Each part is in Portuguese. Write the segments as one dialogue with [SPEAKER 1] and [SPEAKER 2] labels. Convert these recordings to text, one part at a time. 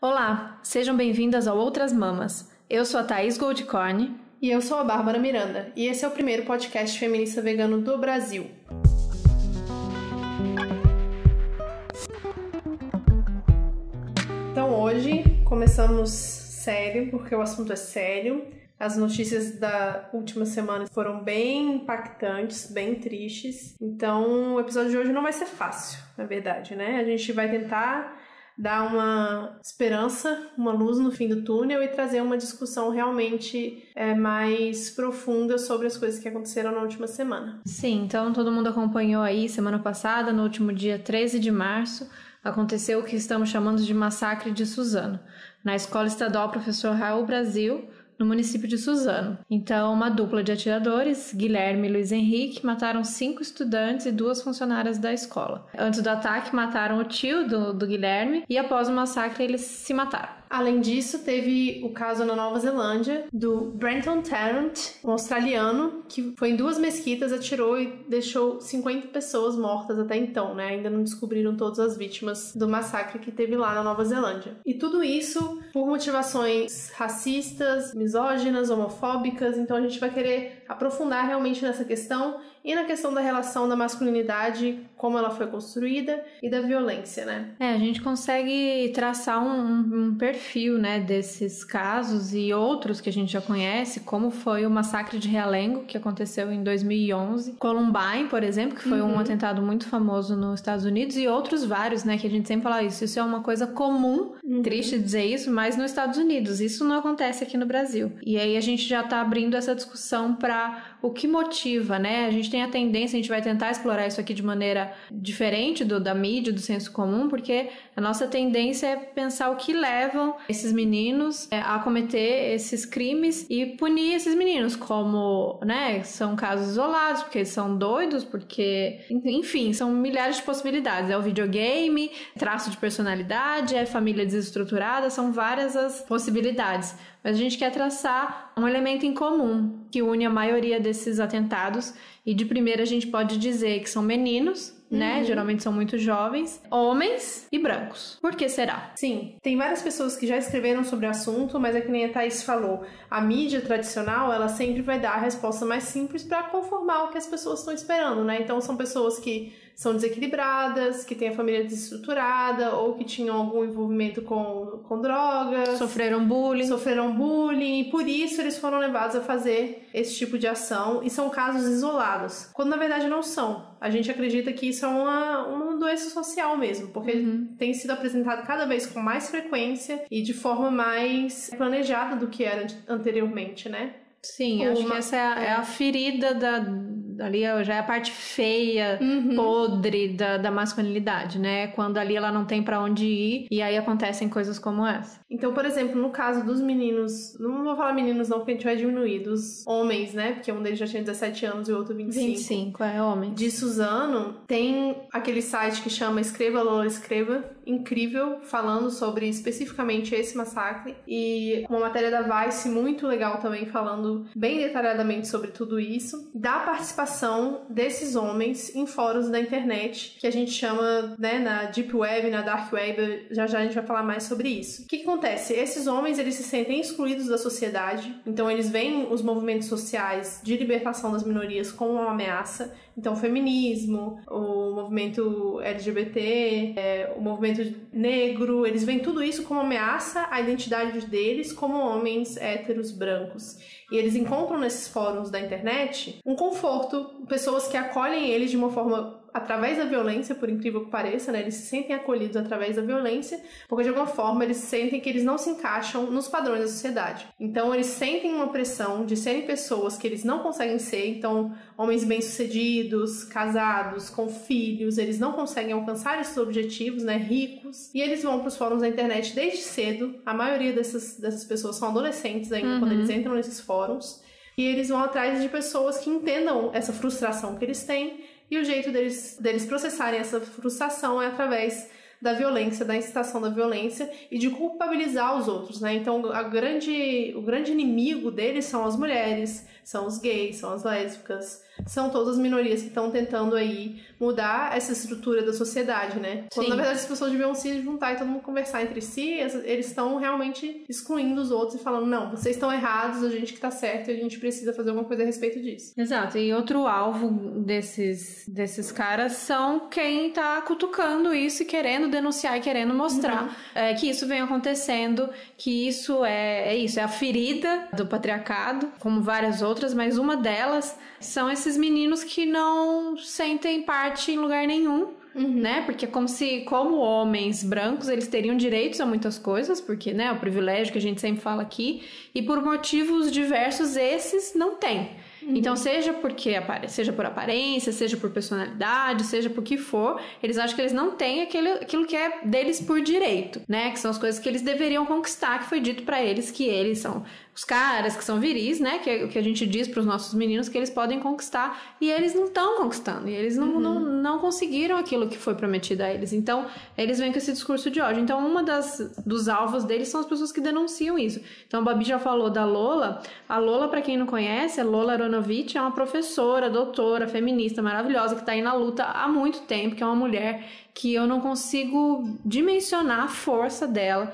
[SPEAKER 1] Olá, sejam bem-vindas ao Outras Mamas. Eu sou a Thaís Goldcorn.
[SPEAKER 2] E eu sou a Bárbara Miranda. E esse é o primeiro podcast feminista vegano do Brasil. Então hoje começamos sério, porque o assunto é sério. As notícias da última semana foram bem impactantes, bem tristes. Então o episódio de hoje não vai ser fácil, na verdade, né? A gente vai tentar dar uma esperança, uma luz no fim do túnel e trazer uma discussão realmente mais profunda sobre as coisas que aconteceram na última semana.
[SPEAKER 1] Sim, então todo mundo acompanhou aí semana passada, no último dia 13 de março, aconteceu o que estamos chamando de Massacre de Suzano, na Escola Estadual Professor Raul Brasil, no município de Suzano. Então, uma dupla de atiradores, Guilherme e Luiz Henrique, mataram 5 estudantes e 2 funcionárias da escola. Antes do ataque, mataram o tio do Guilherme e após o massacre eles se mataram.
[SPEAKER 2] Além disso, teve o caso na Nova Zelândia do Brenton Tarrant, um australiano, que foi em 2 mesquitas, atirou e deixou 50 pessoas mortas até então, né? Ainda não descobriram todas as vítimas do massacre que teve lá na Nova Zelândia. E tudo isso por motivações racistas, misóginas, homofóbicas. Então a gente vai querer aprofundar realmente nessa questão e na questão da relação da masculinidade, como ela foi construída, e da violência, né?
[SPEAKER 1] A gente consegue traçar um perfil, né, desses casos e outros que a gente já conhece, como foi o massacre de Realengo, que aconteceu em 2011, Columbine, por exemplo, que foi um atentado muito famoso nos Estados Unidos, e outros vários, né, que a gente sempre fala isso é uma coisa comum, triste dizer isso, mas nos Estados Unidos, isso não acontece aqui no Brasil. E aí a gente já tá abrindo essa discussão para o que motiva, né? A gente tem a tendência, a gente vai tentar explorar isso aqui de maneira diferente da mídia, do senso comum, porque a nossa tendência é pensar o que levam esses meninos a cometer esses crimes e punir esses meninos, como, né, são casos isolados, porque eles são doidos, porque, enfim, são milhares de possibilidades. É o videogame, traço de personalidade, é família desestruturada, são várias as possibilidades. Mas a gente quer traçar um elemento em comum que une a maioria desses atentados. E de primeira a gente pode dizer que são meninos, né? Geralmente são muito jovens, homens e brancos. Por que será?
[SPEAKER 2] Sim, tem várias pessoas que já escreveram sobre o assunto, mas é que nem a Thaís falou, a mídia tradicional, ela sempre vai dar a resposta mais simples para conformar o que as pessoas estão esperando, né? Então são pessoas que são desequilibradas, que têm a família desestruturada ou que tinham algum envolvimento com drogas.
[SPEAKER 1] Sofreram bullying,
[SPEAKER 2] e por isso eles foram levados a fazer esse tipo de ação, e são casos isolados, quando na verdade não são. A gente acredita que isso é uma doença social mesmo, porque tem sido apresentado cada vez com mais frequência e de forma mais planejada do que era anteriormente, né?
[SPEAKER 1] Sim, acho que essa é a ferida ali já é a parte feia, podre da masculinidade, né? Quando ali ela não tem pra onde ir e aí acontecem coisas como essa.
[SPEAKER 2] Então, por exemplo, no caso dos meninos, não vou falar meninos não, porque a gente vai diminuir, dos homens, né? Porque um deles já tinha 17 anos e o outro 25.
[SPEAKER 1] 25, homem.
[SPEAKER 2] De Suzano, tem aquele site que chama Escreva Lola Escreva, incrível, falando sobre especificamente esse massacre, e uma matéria da Vice muito legal também, falando bem detalhadamente sobre tudo isso, da participação desses homens em fóruns da internet, que a gente chama, né, na Deep Web, na Dark Web, já a gente vai falar mais sobre isso. O que acontece? Esses homens, eles se sentem excluídos da sociedade, então eles veem os movimentos sociais de libertação das minorias como uma ameaça. Então, o feminismo, o movimento LGBT, o movimento negro, eles veem tudo isso como ameaça à identidade deles como homens héteros brancos. E eles encontram nesses fóruns da internet um conforto, pessoas que acolhem eles de uma forma através da violência, por incrível que pareça, né? Eles se sentem acolhidos através da violência, porque de alguma forma eles sentem que eles não se encaixam nos padrões da sociedade. Então eles sentem uma pressão de serem pessoas que eles não conseguem ser, então homens bem-sucedidos, casados, com filhos, eles não conseguem alcançar esses objetivos, né? Ricos, e eles vão para os fóruns da internet desde cedo. A maioria dessas pessoas são adolescentes ainda quando eles entram nesses fóruns, e eles vão atrás de pessoas que entendam essa frustração que eles têm. E o jeito deles processarem essa frustração é através da violência, da incitação da violência e de culpabilizar os outros, né? Então, o grande inimigo deles são as mulheres, são os gays, são as lésbicas, são todas as minorias que estão tentando aí mudar essa estrutura da sociedade, né? Quando, na verdade, as pessoas deviam se juntar e todo mundo conversar entre si, eles estão realmente excluindo os outros e falando, não, vocês estão errados, a gente que tá certo e a gente precisa fazer alguma coisa a respeito disso.
[SPEAKER 1] Exato, e outro alvo desses caras são quem tá cutucando isso e querendo denunciar e querendo mostrar que isso vem acontecendo, que isso é a ferida do patriarcado, como várias outras, mas uma delas são esses meninos que não sentem parte em lugar nenhum, né? Porque como homens brancos, eles teriam direitos a muitas coisas, porque, né, o privilégio que a gente sempre fala aqui, e por motivos diversos, esses não têm. Então, seja por aparência, seja por personalidade, seja por que for, eles acham que eles não têm aquilo que é deles por direito, né? Que são as coisas que eles deveriam conquistar, que foi dito pra eles que eles são os caras que são viris, né? Que é o que a gente diz pros nossos meninos que eles podem conquistar, e eles não estão conquistando, e eles não conseguiram aquilo que foi prometido a eles. Então, eles vêm com esse discurso de ódio. Então, dos alvos deles são as pessoas que denunciam isso. Então, a Babi já falou da Lola. A Lola, pra quem não conhece, a Lola Aronovitch é uma professora, doutora, feminista maravilhosa, que tá aí na luta há muito tempo, que é uma mulher que eu não consigo dimensionar a força dela,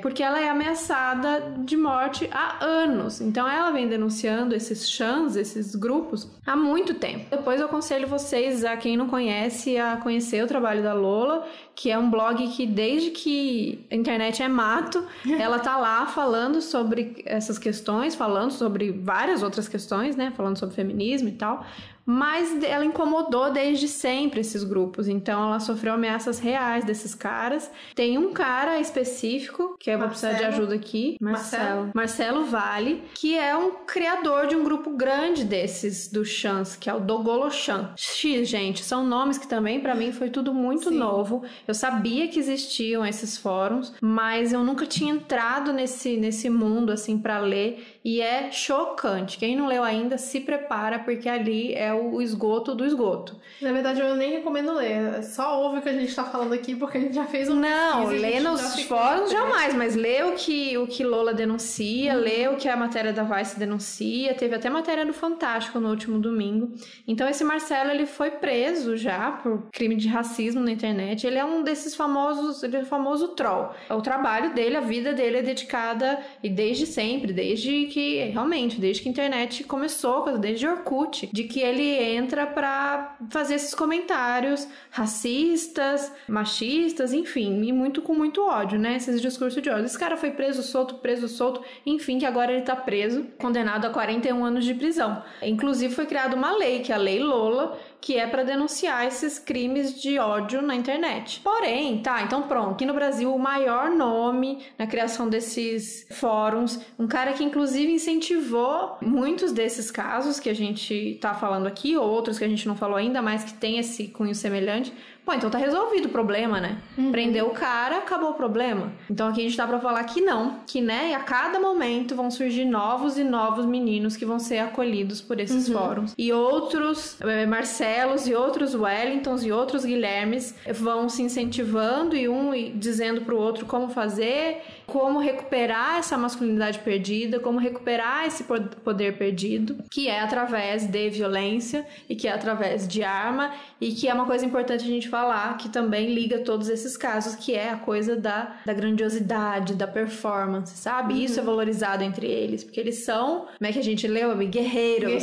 [SPEAKER 1] porque ela é ameaçada de morte há anos. Então ela vem denunciando esses chans, esses grupos, há muito tempo. Depois eu aconselho vocês, a quem não conhece, a conhecer o trabalho da Lola, que é um blog que desde que a internet é mato, ela tá lá falando sobre essas questões, falando sobre várias outras questões, né, falando sobre feminismo e tal. Mas ela incomodou desde sempre esses grupos, então ela sofreu ameaças reais desses caras. Tem um cara específico, que eu vou precisar de ajuda aqui, Marcelo Vale, que é um criador de um grupo grande desses, do Chans, que é o Dogolochan. Gente, são nomes que também pra mim foi tudo muito novo. Eu sabia que existiam esses fóruns, mas eu nunca tinha entrado nesse mundo, assim, pra ler. E é chocante. Quem não leu ainda, se prepara, porque ali é o esgoto do esgoto.
[SPEAKER 2] Na verdade, eu nem recomendo ler. Só ouve o que a gente tá falando aqui, porque a gente já fez um
[SPEAKER 1] Não, lê nos fóruns jamais, mas lê o que Lola denuncia, lê o que a matéria da Vice denuncia. Teve até matéria do Fantástico no último domingo. Então, esse Marcelo, ele foi preso já por crime de racismo na internet. Ele é um desses famosos, ele é o famoso troll. O trabalho dele, a vida dele é dedicada, e desde sempre, desde que a internet começou, desde Orkut, de que ele entra pra fazer esses comentários racistas, machistas, enfim, e com muito ódio, né? Esses discursos de ódio. Esse cara foi preso, solto, enfim, que agora ele tá preso, condenado a 41 anos de prisão. Inclusive foi criada uma lei, que é a Lei Lola, que é para denunciar esses crimes de ódio na internet. Porém, então pronto, aqui no Brasil o maior nome na criação desses fóruns, um cara que inclusive incentivou muitos desses casos que a gente tá falando aqui, outros que a gente não falou ainda, mas que tem esse cunho semelhante. Pô, então tá resolvido o problema, né? Prendeu o cara, acabou o problema. Então aqui a gente tá pra falar que não, que, né, a cada momento vão surgir novos e novos meninos que vão ser acolhidos por esses fóruns. E outros Marcelos e outros Wellingtons e outros Guilhermes vão se incentivando e um dizendo pro outro como fazer, como recuperar essa masculinidade perdida, como recuperar esse poder perdido, que é através de violência e que é através de arma, e que é uma coisa importante a gente falar, que também liga todos esses casos, que é a coisa da grandiosidade, da performance, sabe? Isso é valorizado entre eles, porque eles são, como é que a gente leu? Guerreiros,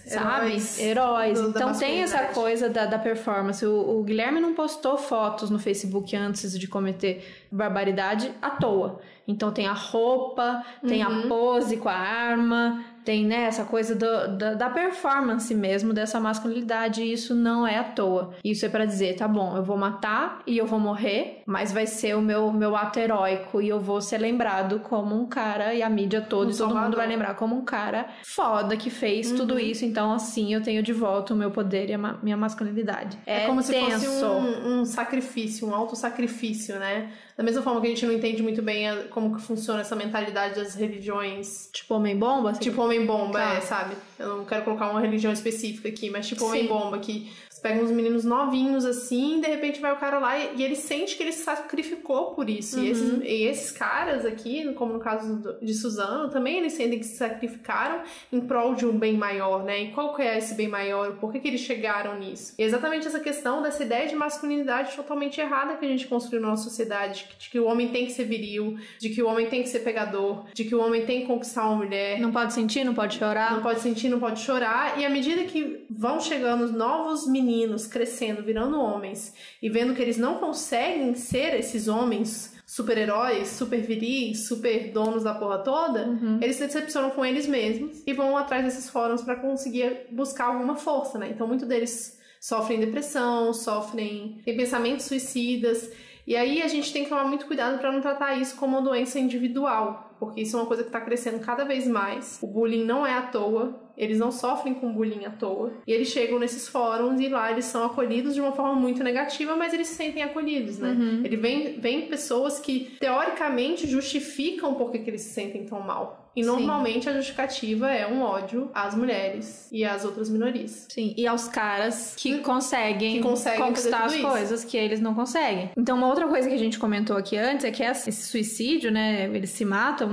[SPEAKER 1] sabe? Heróis. Então tem essa coisa da performance. O Guilherme não postou fotos no Facebook antes de cometer barbaridade à toa. Então tem a roupa, tem a pose com a arma, tem, né, essa coisa da performance mesmo, dessa masculinidade, e isso não é à toa. Isso é pra dizer, tá bom, eu vou matar e eu vou morrer, mas vai ser o meu ato heróico e eu vou ser lembrado como um cara, e a mídia toda e todo mundo vai lembrar como um cara foda que fez tudo isso, então assim eu tenho de volta o meu poder e a minha masculinidade.
[SPEAKER 2] É como se fosse um sacrifício, um autossacrifício, né? Da mesma forma que a gente não entende muito bem como que funciona essa mentalidade das religiões.
[SPEAKER 1] Tipo homem-bomba? Assim?
[SPEAKER 2] Tipo homem-bomba, sabe? Eu não quero colocar uma religião específica aqui, mas tipo homem-bomba, que as pegam uns meninos novinhos, assim, e de repente vai o cara lá e ele sente que ele se sacrificou por isso. E esses caras aqui, como no caso de Suzano, também eles sentem que se sacrificaram em prol de um bem maior, né? E qual que é esse bem maior? Por que eles chegaram nisso? E exatamente essa questão dessa ideia de masculinidade totalmente errada que a gente construiu na nossa sociedade, de que o homem tem que ser viril, de que o homem tem que ser pegador, de que o homem tem que conquistar uma mulher.
[SPEAKER 1] Não pode sentir, não pode chorar.
[SPEAKER 2] Não pode sentir, não pode chorar. E à medida que vão chegando novos meninos crescendo, virando homens, e vendo que eles não conseguem ser esses homens super-heróis, super viris, super donos da porra toda, eles se decepcionam com eles mesmos e vão atrás desses fóruns pra conseguir buscar alguma força, né? Então, muito deles sofrem depressão, têm pensamentos suicidas. E aí a gente tem que tomar muito cuidado para não tratar isso como uma doença individual, porque isso é uma coisa que está crescendo cada vez mais. O bullying não é à toa, eles não sofrem com bullying à toa. E eles chegam nesses fóruns e lá eles são acolhidos de uma forma muito negativa, mas eles se sentem acolhidos, né? Ele vem pessoas que, teoricamente, justificam por que eles se sentem tão mal. E normalmente a justificativa é um ódio às mulheres e às outras minorias.
[SPEAKER 1] Sim, e aos caras que conseguem conquistar as coisas que eles não conseguem. Então, uma outra coisa que a gente comentou aqui antes é que esse suicídio, né, eles se matam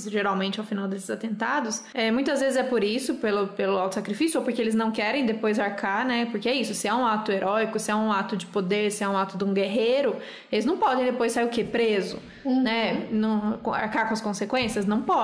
[SPEAKER 1] geralmente ao final desses atentados. Muitas vezes é por isso, pelo auto-sacrifício, ou porque eles não querem depois arcar, né, porque é isso, se é um ato heróico, se é um ato de poder, se é um ato de um guerreiro, eles não podem depois sair o quê? Preso, né, não, arcar com as consequências? Não pode.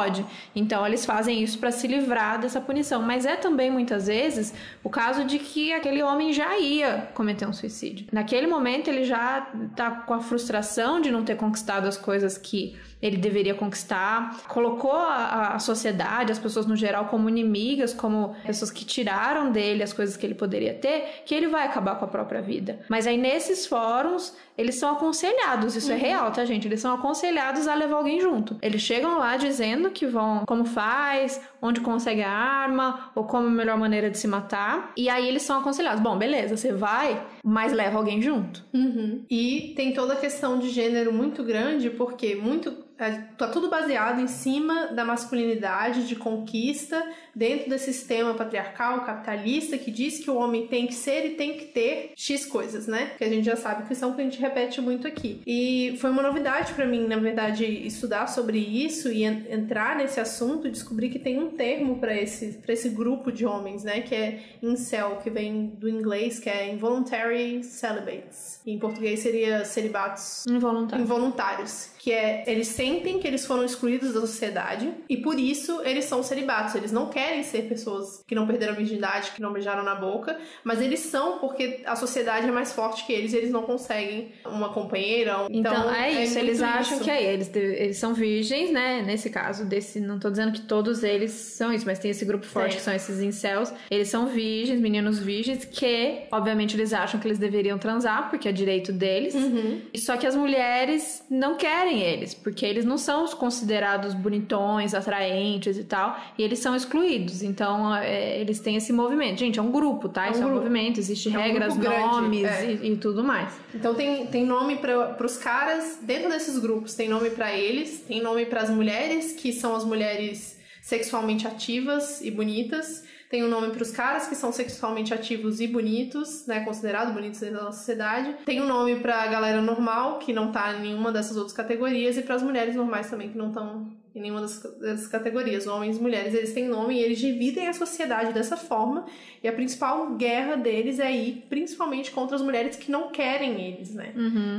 [SPEAKER 1] Então, eles fazem isso para se livrar dessa punição. Mas é também, muitas vezes, o caso de que aquele homem já ia cometer um suicídio. Naquele momento, ele já tá com a frustração de não ter conquistado as coisas que ele deveria conquistar, colocou a sociedade, as pessoas no geral, como inimigas, como pessoas que tiraram dele as coisas que ele poderia ter, que ele vai acabar com a própria vida. Mas aí, nesses fóruns, eles são aconselhados, isso é real, tá, gente? Eles são aconselhados a levar alguém junto. Eles chegam lá dizendo que vão, como faz, onde consegue a arma, ou como a melhor maneira de se matar. E aí eles são aconselhados. Bom, beleza, você vai, mas leva alguém junto.
[SPEAKER 2] E tem toda a questão de gênero muito grande, porque tá tudo baseado em cima da masculinidade, de conquista, dentro desse sistema patriarcal, capitalista, que diz que o homem tem que ser e tem que ter X coisas, né? Que a gente já sabe que são que a gente repete muito aqui. E foi uma novidade pra mim, na verdade, estudar sobre isso e entrar nesse assunto e descobrir que tem um termo pra esse grupo de homens, né? Que é incel, que vem do inglês, que é involuntary celibates. Em português seria celibatos involuntários. Que eles sentem que eles foram excluídos da sociedade e por isso eles são celibatos. Eles não querem ser pessoas que não perderam a virgindade, que não beijaram na boca, mas eles são porque a sociedade é mais forte que eles e eles não conseguem uma companheira.
[SPEAKER 1] Então é isso, eles acham que eles são virgens, né? Nesse caso, não tô dizendo que todos eles são isso, mas tem esse grupo forte que são esses incels. Eles são virgens, meninos virgens, que obviamente eles acham que eles deveriam transar, porque é direito deles. Só que as mulheres não querem eles, porque eles não são considerados bonitões, atraentes e tal, e eles são excluídos. Então, eles têm esse movimento. Gente, é um grupo, tá? Isso é um movimento, existe regras, nomes e tudo mais.
[SPEAKER 2] Então, tem nome para os caras dentro desses grupos, tem nome para eles, tem nome para as mulheres, que são as mulheres sexualmente ativas e bonitas. Tem um nome para os caras que são sexualmente ativos e bonitos, né, considerados bonitos dentro da sociedade. Tem um nome para a galera normal, que não tá em nenhuma dessas outras categorias, e para as mulheres normais também, que não estão em nenhuma dessas categorias. Homens e mulheres, eles têm nome e eles dividem a sociedade dessa forma, e a principal guerra deles é ir principalmente contra as mulheres que não querem eles, né?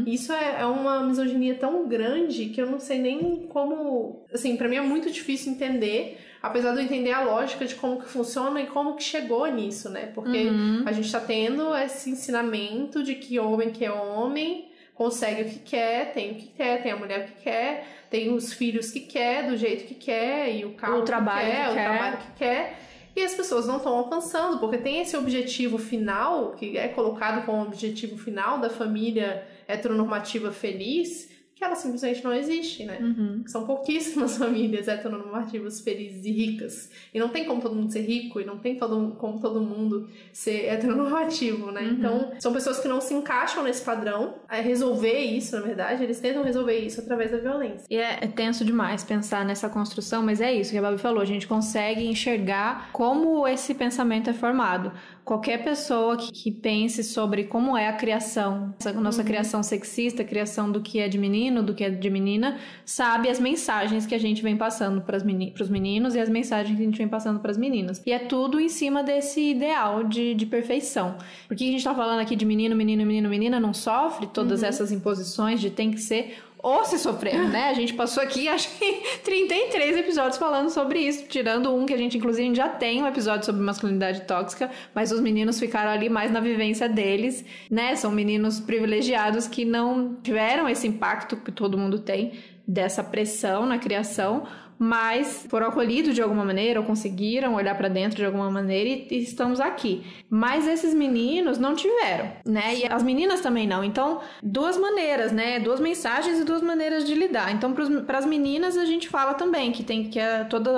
[SPEAKER 2] Isso é uma misoginia tão grande que eu não sei nem como... Assim, para mim é muito difícil entender, apesar de eu entender a lógica de como que funciona e como que chegou nisso, né? Porque a gente tá tendo esse ensinamento de que homem que é homem consegue o que quer, tem a mulher que quer, tem os filhos que quer, do jeito que quer, e o carro
[SPEAKER 1] o trabalho
[SPEAKER 2] o trabalho que quer. E as pessoas não estão alcançando, porque tem esse objetivo final, que é colocado como objetivo final da família heteronormativa feliz, que ela simplesmente não existe, né? São pouquíssimas famílias heteronormativas felizes e ricas. E não tem como todo mundo ser rico, e não tem como todo mundo ser heteronormativo, né? Então, são pessoas que não se encaixam nesse padrão. A resolver isso, na verdade, eles tentam resolver isso através da violência.
[SPEAKER 1] E é tenso demais pensar nessa construção, mas é isso que a Babi falou, a gente consegue enxergar como esse pensamento é formado. qualquer pessoa que pense sobre como é a criação, essa nossa criação sexista, a criação do que é de menino, do que é de menina, sabe as mensagens que a gente vem passando pros meninos e as mensagens que a gente vem passando pras meninas. E é tudo em cima desse ideal de perfeição. Porque a gente tá falando aqui de menino, menina não sofre todas essas imposições de tem que ser ou se sofrer, né? A gente passou aqui, acho que 33 episódios falando sobre isso, tirando um que a gente, inclusive, já tem um episódio sobre masculinidade tóxica, mas os meninos ficaram ali mais na vivência deles, né? São meninos privilegiados que não tiveram esse impacto que todo mundo tem dessa pressão na criação, mas foram acolhidos de alguma maneira, ou conseguiram olhar pra dentro de alguma maneira e estamos aqui. Mas esses meninos não tiveram, né? E as meninas também não. Então, duas maneiras, né? Duas mensagens e duas maneiras de lidar. Então, pras meninas, a gente fala também que tem que todo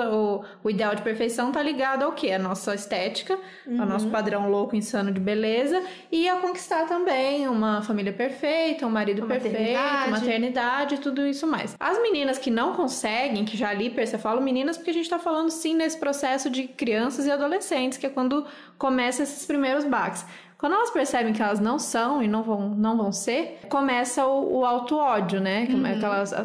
[SPEAKER 1] o ideal de perfeição tá ligado ao quê? A nossa estética, ao nosso padrão louco, insano de beleza, e a conquistar também uma família perfeita, um marido perfeito, maternidade, tudo isso mais. As meninas que não conseguem, que já ali você fala meninas porque a gente tá falando sim nesse processo de crianças e adolescentes, que é quando começa esses primeiros baques. Quando elas percebem que elas não são e não vão ser, começa o auto-ódio, né?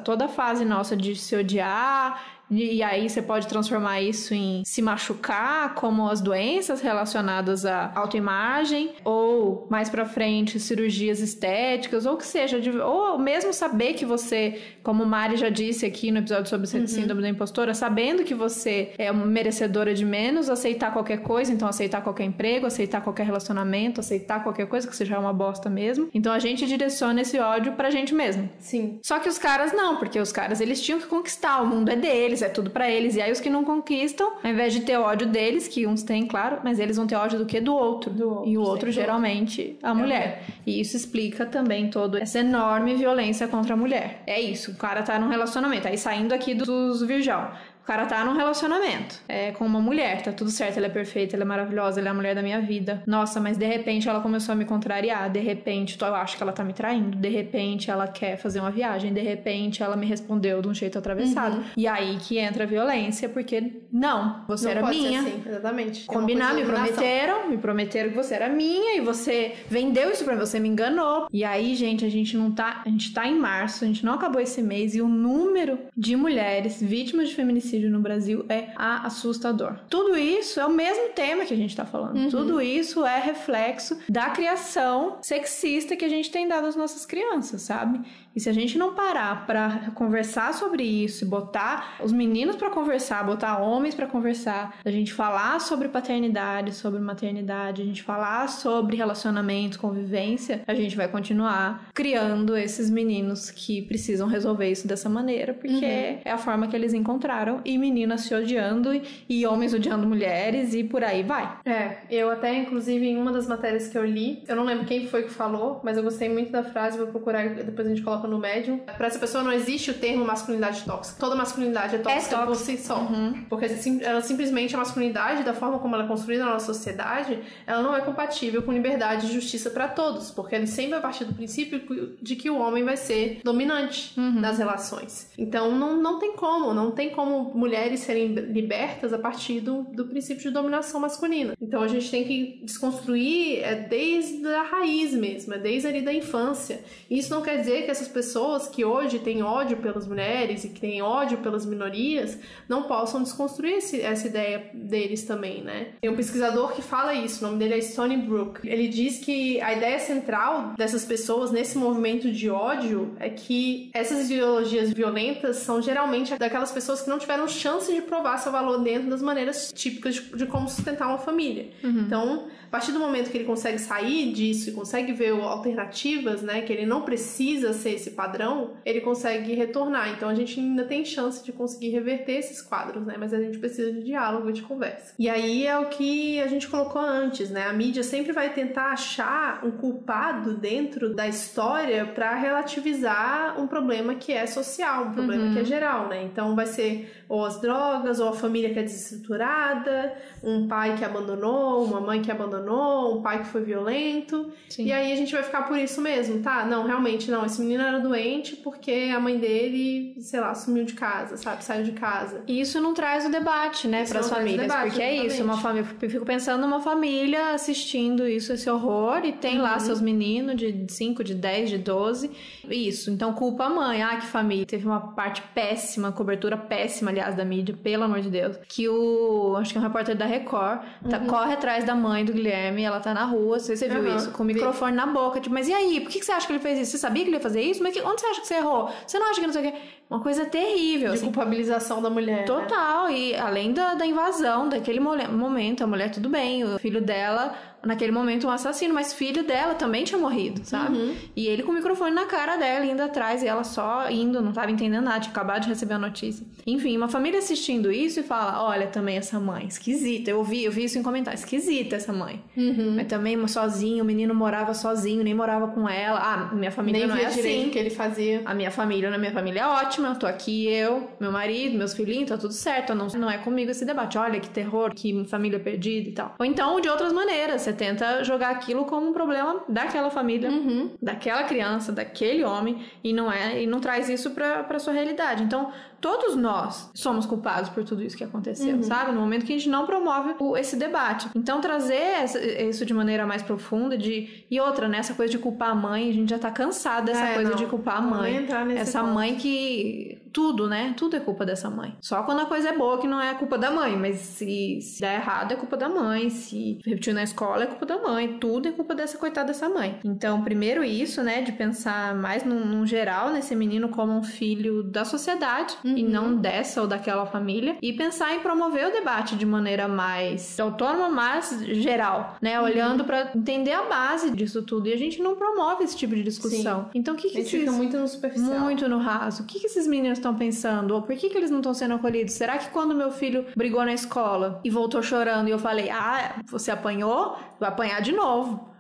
[SPEAKER 1] Toda a fase nossa de se odiar. E aí você pode transformar isso em se machucar, como as doenças relacionadas à autoimagem, ou mais pra frente cirurgias estéticas, ou que seja, ou mesmo saber que você, como Mari já disse aqui no episódio sobre síndrome da impostora, sabendo que você é uma merecedora de menos, aceitar qualquer coisa, então aceitar qualquer emprego, aceitar qualquer relacionamento, aceitar qualquer coisa que seja uma bosta mesmo. Então a gente direciona esse ódio pra gente mesmo.
[SPEAKER 2] Sim.
[SPEAKER 1] Só que os caras não, porque os caras eles tinham que conquistar, o mundo é deles, é tudo pra eles. E aí os que não conquistam, ao invés de ter ódio deles, que uns têm, claro, mas eles vão ter ódio do quê? Do outro. E o outro, geralmente, a mulher. E isso explica também toda essa enorme violência contra a mulher. É isso, o cara tá num relacionamento. Aí saindo aqui dos virgão. O cara tá num relacionamento com uma mulher, tá tudo certo, ela é perfeita, ela é maravilhosa, ela é a mulher da minha vida. Nossa, mas de repente ela começou a me contrariar, de repente eu acho que ela tá me traindo, de repente ela quer fazer uma viagem, de repente ela me respondeu de um jeito atravessado. E aí que entra a violência, porque não, você era minha.
[SPEAKER 2] Ser assim, exatamente.
[SPEAKER 1] Combinar, me prometeram que você era minha e você vendeu isso pra mim, você me enganou. E aí, gente, a gente tá em março, a gente não acabou esse mês e o número de mulheres vítimas de feminicídio no Brasil é assustador. Tudo isso é o mesmo tema que a gente tá falando. Tudo isso é reflexo da criação sexista que a gente tem dado às nossas crianças, sabe? E se a gente não parar pra conversar sobre isso e botar os meninos pra conversar, botar homens pra conversar, a gente falar sobre paternidade, sobre maternidade, a gente falar sobre relacionamentos, convivência, a gente vai continuar criando esses meninos que precisam resolver isso dessa maneira, porque é a forma que eles encontraram, e meninas se odiando e homens odiando mulheres e por aí vai.
[SPEAKER 2] Eu até, inclusive, em uma das matérias que eu li, eu não lembro quem foi que falou, mas eu gostei muito da frase, vou procurar, depois a gente coloca no Medium. Pra essa pessoa não existe o termo masculinidade tóxica. Toda masculinidade é tóxica por si só. Porque ela simplesmente, a masculinidade, da forma como ela é construída na nossa sociedade, ela não é compatível com liberdade e justiça pra todos, porque ele sempre vai partir do princípio de que o homem vai ser dominante nas relações. Então não tem como mulheres serem libertas a partir do princípio de dominação masculina. Então a gente tem que desconstruir desde a raiz mesmo, desde ali da infância. E isso não quer dizer que essas pessoas que hoje têm ódio pelas mulheres e que têm ódio pelas minorias não possam desconstruir essa ideia deles também, né? Tem um pesquisador que fala isso, o nome dele é Stony Brook. Ele diz que a ideia central dessas pessoas nesse movimento de ódio é que essas ideologias violentas são geralmente daquelas pessoas que não tiveram chance de provar seu valor dentro das maneiras típicas de como sustentar uma família. Então, a partir do momento que ele consegue sair disso e consegue ver alternativas, né, que ele não precisa ser esse padrão, ele consegue retornar. Então a gente ainda tem chance de conseguir reverter esses quadros, né, mas a gente precisa de diálogo e de conversa. E aí é o que a gente colocou antes, né, a mídia sempre vai tentar achar um culpado dentro da história para relativizar um problema que é social, um problema que é geral, né, então vai ser ou as drogas, ou a família que é desestruturada, um pai que abandonou, uma mãe que abandonou, um pai que foi violento. Sim. E aí a gente vai ficar por isso mesmo, tá? Não, realmente não, esse menino era era doente porque a mãe dele, sei lá, sumiu de casa, sabe? Saiu de casa.
[SPEAKER 1] E isso não traz o debate, né, para as famílias. Porque é isso, uma família, eu fico pensando numa família assistindo isso, esse horror, e tem lá seus meninos de 5, de 10, de 12. Isso, então culpa a mãe. Ah, que família. Teve uma parte péssima, cobertura péssima, aliás, da mídia, pelo amor de Deus, que acho que é um repórter da Record, corre atrás da mãe do Guilherme, ela tá na rua, você viu isso, com o microfone na boca, tipo, mas e aí, por que você acha que ele fez isso? Você sabia que ele ia fazer isso? Mas onde você acha que você errou? Você não acha que não sei o quê? Uma coisa terrível,
[SPEAKER 2] de
[SPEAKER 1] assim.
[SPEAKER 2] culpabilização da mulher.
[SPEAKER 1] Total, né? E além da invasão daquele momento, a mulher, tudo bem, o filho dela, naquele momento, um assassino, mas filho dela também tinha morrido, sabe? E ele com o microfone na cara dela, indo atrás, e ela só indo, não tava entendendo nada, tinha acabado de receber a notícia. Enfim, uma família assistindo isso e fala, olha, também essa mãe, esquisita, eu vi isso em comentários, esquisita essa mãe. Mas também sozinho, o menino morava sozinho, nem morava com ela. Ah, minha família
[SPEAKER 2] nem
[SPEAKER 1] não é assim.
[SPEAKER 2] Direito que ele fazia.
[SPEAKER 1] A minha família é ótima, eu tô aqui, eu, meu marido, meus filhinhos, tá tudo certo, não é comigo esse debate. Olha que terror, que família perdida e tal. Ou então, de outras maneiras, você tenta jogar aquilo como um problema daquela família, daquela criança, daquele homem, e não traz isso pra sua realidade. Então, todos nós somos culpados por tudo isso que aconteceu, sabe? No momento que a gente não promove esse debate. Então, trazer isso de maneira mais profunda, e outra, né? Essa coisa de culpar a mãe, a gente já tá cansado dessa coisa de culpar a mãe. Essa ponto. Mãe que... Tudo, né? Tudo é culpa dessa mãe. Só quando a coisa é boa que não é culpa da mãe, mas se der errado é culpa da mãe, se repetiu na escola é culpa da mãe, tudo é culpa dessa coitada dessa mãe. Então, primeiro isso, né? De pensar mais num geral, nesse menino como um filho da sociedade, e não dessa ou daquela família, e pensar em promover o debate de maneira mais autônoma, mas geral, né? Olhando pra entender a base disso tudo, e a gente não promove esse tipo de discussão. Sim. Então, o que esses...
[SPEAKER 2] fica muito no superficial.
[SPEAKER 1] Muito no raso. O que esses meninos estão pensando? Ou por que eles não estão sendo acolhidos? Será que quando meu filho brigou na escola e voltou chorando e eu falei, você apanhou? Vai apanhar de novo.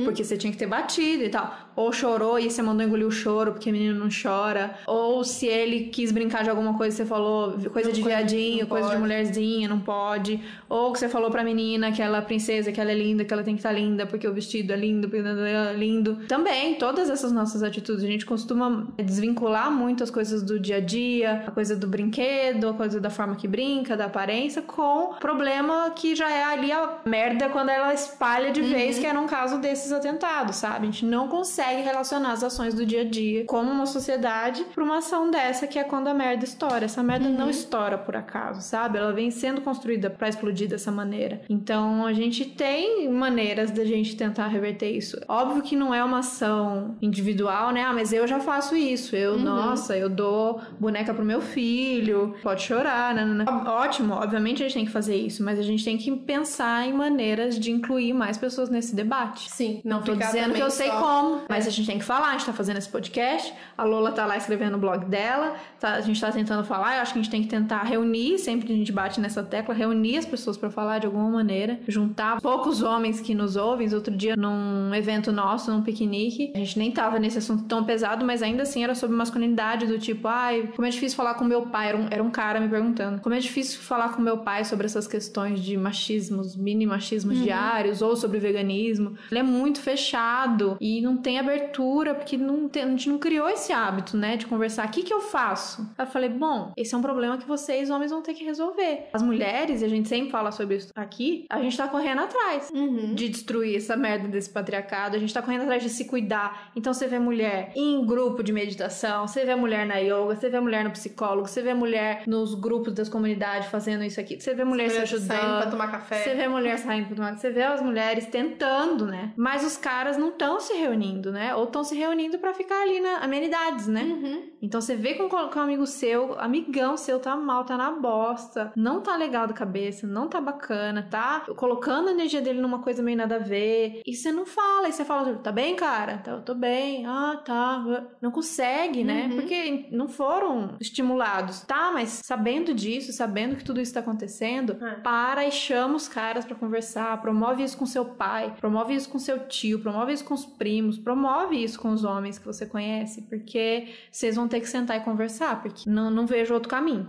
[SPEAKER 1] Porque você tinha que ter batido e tal. Ou chorou e você mandou engolir o choro porque o menino não chora. Ou se ele quis brincar de alguma coisa, você falou coisa de viadinho, coisa de mulherzinha, não pode. Ou que você falou pra menina que ela é princesa, que ela é linda, que ela tem que estar linda porque o vestido é lindo, porque é lindo. Também, todas essas nossas atitudes, a gente costuma desvincular muito as coisas do dia a dia, a coisa do brinquedo, a coisa da forma que brinca, da aparência, com o problema que já é ali a merda quando ela espalha de vez, que era um caso desses atentados, sabe? A gente não consegue relacionar as ações do dia a dia como uma sociedade pra uma ação dessa, que é quando a merda estoura. Essa merda não estoura por acaso, sabe? Ela vem sendo construída pra explodir dessa maneira. Então, a gente tem maneiras da gente tentar reverter isso. Óbvio que não é uma ação individual, né? Mas eu já faço isso. Nossa, eu dou boneca pro meu filho, pode chorar, né? Ótimo, obviamente a gente tem que fazer isso, mas a gente tem que pensar em maneiras de incluir mais pessoas nesse debate.
[SPEAKER 2] Sim,
[SPEAKER 1] não tô dizendo que eu sei como, mas a gente tem que falar, a gente tá fazendo esse podcast, a Lola tá lá escrevendo o blog dela, a gente tá tentando falar, eu acho que a gente tem que tentar reunir, sempre que a gente bate nessa tecla, reunir as pessoas pra falar de alguma maneira, juntar poucos homens que nos ouvem. Outro dia, num evento nosso, num piquenique, a gente nem tava nesse assunto tão pesado, mas ainda assim era sobre masculinidade, do tipo, como é difícil falar com meu pai, era um cara me perguntando, como é difícil falar com meu pai sobre essas questões de machismos, mini machismos diários, ou sobre veganismo. Ele é muito fechado e não tem abertura, porque a gente não criou esse hábito, né, de conversar. O que eu faço? Aí eu falei, bom, esse é um problema que vocês, homens, vão ter que resolver. As mulheres, e a gente sempre fala sobre isso aqui, a gente tá correndo atrás de destruir essa merda desse patriarcado, a gente tá correndo atrás de se cuidar. Então você vê mulher em grupo de meditação, você vê mulher na yoga, você vê mulher no psicólogo, você vê mulher nos grupos das comunidades fazendo isso aqui, você vê mulher se ajudando,
[SPEAKER 2] saindo pra tomar café,
[SPEAKER 1] você vê mulher saindo pra tomar café, você vê as mulheres tentando, né? Mas os caras não estão se reunindo, né? Ou estão se reunindo pra ficar ali na amenidades, né? Então você vê com um amigo seu, amigão seu tá mal, tá na bosta, não tá legal da cabeça, não tá bacana, tá colocando a energia dele numa coisa meio nada a ver, e você não fala, e você fala, tá bem, cara? Eu tô bem, tá. Não consegue, né? Porque não foram estimulados, tá? Mas sabendo disso, sabendo que tudo isso tá acontecendo, para e chama os caras pra conversar, promove isso com seu pai, promove isso isso com seu tio, promove isso com os primos, promove isso com os homens que você conhece, porque vocês vão ter que sentar e conversar, porque não vejo outro caminho.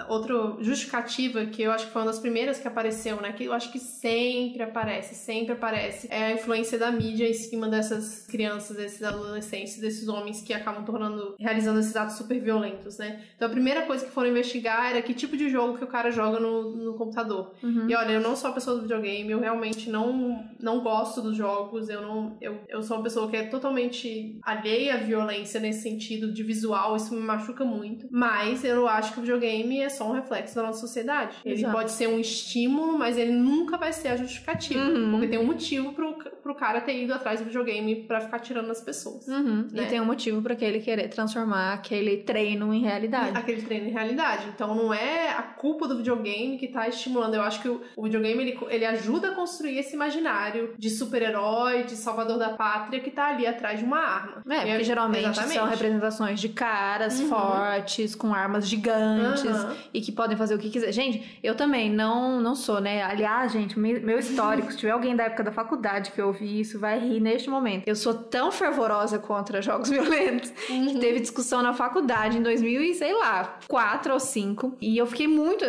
[SPEAKER 2] Outra justificativa que eu acho que foi uma das primeiras que apareceu, né, que eu acho que sempre aparece, é a influência da mídia em cima dessas crianças, desses adolescentes, desses homens que acabam realizando esses atos super violentos, né? Então a primeira coisa que foram investigar era que tipo de jogo que o cara joga no computador. E olha, eu não sou uma pessoa do videogame, eu realmente não gosto dos jogos, eu sou uma pessoa que é totalmente alheia à violência nesse sentido de visual, isso me machuca muito, mas eu acho que o videogame é só um reflexo da nossa sociedade. Ele pode ser um estímulo, mas ele nunca vai ser a justificativa, porque tem um motivo pro cara ter ido atrás do videogame pra ficar tirando as pessoas. Né?
[SPEAKER 1] E tem um motivo pra ele querer transformar aquele treino em realidade.
[SPEAKER 2] Aquele treino em realidade. Então não é a culpa do videogame que tá estimulando. Eu acho que o videogame, ele ajuda a construir esse imaginário de super-herói, de salvador da pátria que tá ali atrás de uma arma.
[SPEAKER 1] Porque geralmente são representações de caras fortes, com armas gigantes, e que podem fazer o que quiser. Gente, eu também não sou, né? Aliás, gente, meu histórico, se tiver alguém da época da faculdade que ouvir isso, vai rir neste momento. Eu sou tão fervorosa contra jogos violentos que teve discussão na faculdade em 2004 ou 2005, e eu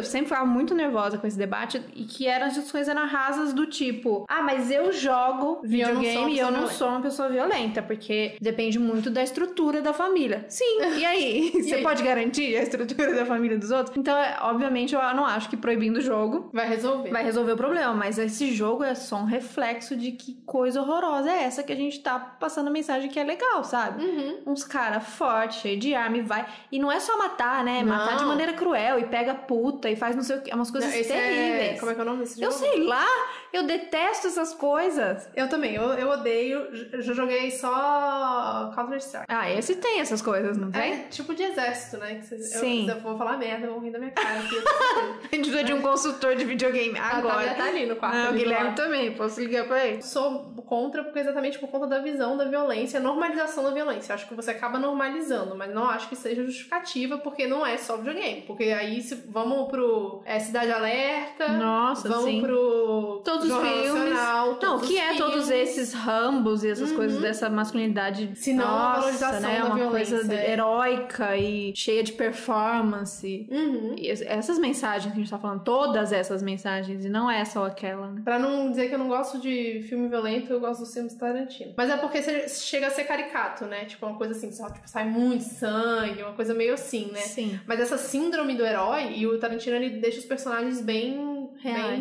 [SPEAKER 1] sempre ficava muito nervosa com esse debate, e que as discussões eram rasas do tipo, mas eu jogo videogame e eu não sou uma pessoa violenta, porque depende muito da estrutura da família. Sim, e aí? Você pode garantir a estrutura da família dos outros? Então, obviamente, eu não acho que proibindo o jogo vai resolver o problema, mas esse jogo é só um reflexo de que coisa horrorosa é essa que a gente tá passando a mensagem que é legal, sabe? Uns cara forte, cheio de arma, e vai. E não é só matar, né? Matar de maneira cruel, e pega puta, e faz não sei o que. É umas coisas terríveis.
[SPEAKER 2] Como é que é o nome desse jogo?
[SPEAKER 1] Eu sei lá, eu detesto essas coisas.
[SPEAKER 2] Eu também, eu odeio. Já joguei só Counter-Strike.
[SPEAKER 1] Esse tem essas coisas, não tem?
[SPEAKER 2] É tipo de exército, né?
[SPEAKER 1] Sim.
[SPEAKER 2] Eu vou falar merda, vão rir da minha cara aqui.
[SPEAKER 1] A gente precisa de um consultor de videogame agora.
[SPEAKER 2] Tá ali no quarto.
[SPEAKER 1] O Guilherme também, posso ligar pra ele?
[SPEAKER 2] Sou contra, exatamente por conta da visão da violência, normalização da violência. Acho que você acaba normalizando, mas não acho que seja justificativa, porque não é só videogame. Porque aí vamos pro Cidade Alerta.
[SPEAKER 1] Nossa,
[SPEAKER 2] vamos pro
[SPEAKER 1] todos os filmes. Todos esses Rambos e essas coisas dessa masculinidade.
[SPEAKER 2] Se não, a valorização da
[SPEAKER 1] uma
[SPEAKER 2] violência,
[SPEAKER 1] coisa heróica e cheia de performance. E essas mensagens que a gente tá falando, todas essas mensagens, e não é só aquela, né?
[SPEAKER 2] Pra não dizer que eu não gosto de filme violento, eu gosto dos filmes Tarantino. Mas é porque chega a ser caricato, né? Tipo, uma coisa assim, só sai muito sangue, uma coisa meio assim, né?
[SPEAKER 1] Sim.
[SPEAKER 2] Mas essa síndrome do herói, e o Tarantino, ele deixa os personagens bem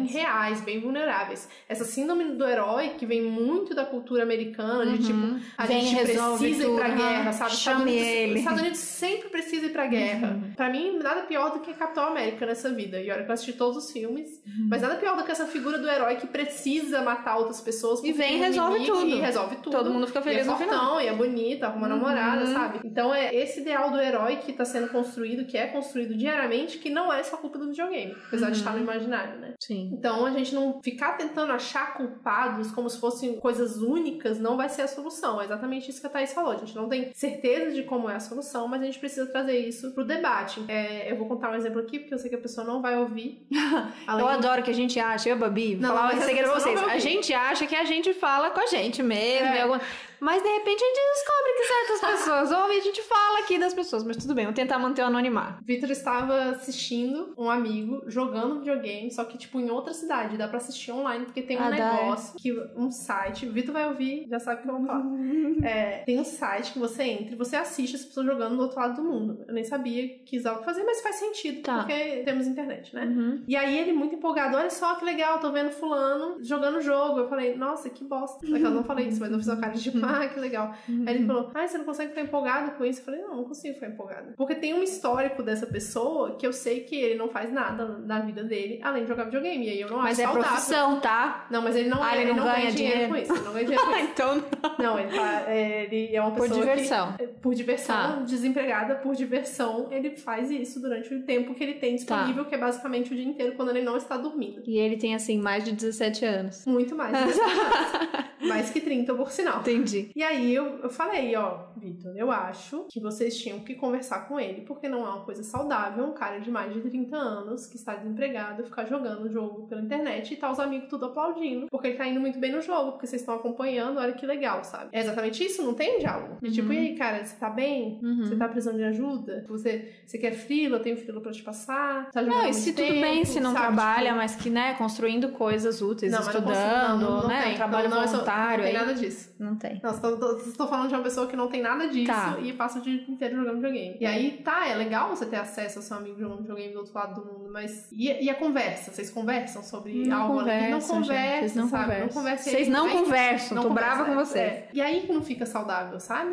[SPEAKER 2] reais, bem vulneráveis. Essa síndrome do herói, que vem muito da cultura americana, de tipo, a gente precisa ir pra guerra, sabe? Os Estados Unidos sempre precisa ir pra guerra. Pra mim, nada pior do que Capitão América nessa vida. E olha que eu assisti todos os filmes, mas nada pior do que essa figura do herói que precisa matar outras pessoas.
[SPEAKER 1] E vem e resolve tudo.
[SPEAKER 2] E resolve tudo.
[SPEAKER 1] Todo mundo fica feliz no final.
[SPEAKER 2] E é bonita, arruma namorada, sabe? Então é esse ideal do herói que tá sendo construído, que é construído diariamente, que não é só culpa do videogame, apesar de estar no imaginário, né?
[SPEAKER 1] Sim.
[SPEAKER 2] Então a gente não ficar tentando achar culpados como se fossem coisas únicas não vai ser a solução. É exatamente isso que a Thaís falou. A gente não tem certeza de como é a solução, mas a gente precisa trazer isso pro debate. Eu vou contar um exemplo aqui, porque eu sei que a pessoa não vai ouvir.
[SPEAKER 1] Eu adoro que a gente acha, eu, Babi, vou falar um segredo pra vocês. A gente acha que a gente fala com a gente mesmo. Mas de repente a gente descobre que certas pessoas ouvem e a gente fala aqui das pessoas. Mas tudo bem, vamos tentar manter o anonimato.
[SPEAKER 2] Vitor estava assistindo um amigo jogando videogame, só que tipo em outra cidade. Dá pra assistir online, porque tem um negócio, um site. O Vitor vai ouvir, já sabe o que eu vou falar. Tem um site que você entra e você assiste as pessoas jogando do outro lado do mundo. Eu nem sabia que isso fazer, mas faz sentido, porque temos internet, né? E aí ele muito empolgado, olha só que legal, tô vendo fulano jogando o jogo. Eu falei, nossa, que bosta. Eu não falei isso, mas eu fiz uma cara de que legal. Aí ele falou, você não consegue ficar empolgado com isso? Eu falei, não consigo ficar empolgada. Porque tem um histórico dessa pessoa que eu sei que ele não faz nada na vida dele, além de jogar videogame. E aí eu não acho saudável.
[SPEAKER 1] Mas é profissão, tá?
[SPEAKER 2] Não, mas ele não ganha dinheiro com isso. Ele não ganha dinheiro com isso.
[SPEAKER 1] Então
[SPEAKER 2] não. Ele é uma pessoa
[SPEAKER 1] por diversão.
[SPEAKER 2] Por diversão, desempregada, por diversão, ele faz isso durante o tempo que ele tem disponível, que é basicamente o dia inteiro, quando ele não está dormindo.
[SPEAKER 1] E ele tem, assim, mais de 17 anos.
[SPEAKER 2] Muito mais de 17 anos. Mais que 30, por sinal.
[SPEAKER 1] Entendi.
[SPEAKER 2] E aí eu falei, ó, Vitor, eu acho que vocês tinham que conversar com ele, porque não é uma coisa saudável um cara de mais de 30 anos que está desempregado ficar jogando o jogo pela internet e tá os amigos tudo aplaudindo, porque ele tá indo muito bem no jogo, porque vocês estão acompanhando, olha que legal, sabe? É exatamente isso, não tem diálogo. E tipo, e aí, cara, você tá bem? Você tá precisando de ajuda? Você quer frila? Eu tenho frila pra te passar? Tá jogando
[SPEAKER 1] Não, e se tudo bem, se não
[SPEAKER 2] sabe?
[SPEAKER 1] trabalha,
[SPEAKER 2] Tipo,
[SPEAKER 1] mas que, né, construindo coisas úteis,
[SPEAKER 2] não,
[SPEAKER 1] estudando,
[SPEAKER 2] não
[SPEAKER 1] né,
[SPEAKER 2] tem.
[SPEAKER 1] um trabalho voluntário.
[SPEAKER 2] Não tem
[SPEAKER 1] aí.
[SPEAKER 2] nada disso.
[SPEAKER 1] Não tem.
[SPEAKER 2] Não, estou falando de uma pessoa que não tem nada disso e passa o dia inteiro jogando videogame. E aí, tá, é legal você ter acesso ao seu amigo jogando videogame do outro lado do mundo, mas e a conversa? Vocês conversam sobre algo? Não conversam, sabe? Não conversam.
[SPEAKER 1] Vocês não conversam, tô brava com vocês.
[SPEAKER 2] É. E aí que não fica saudável, sabe?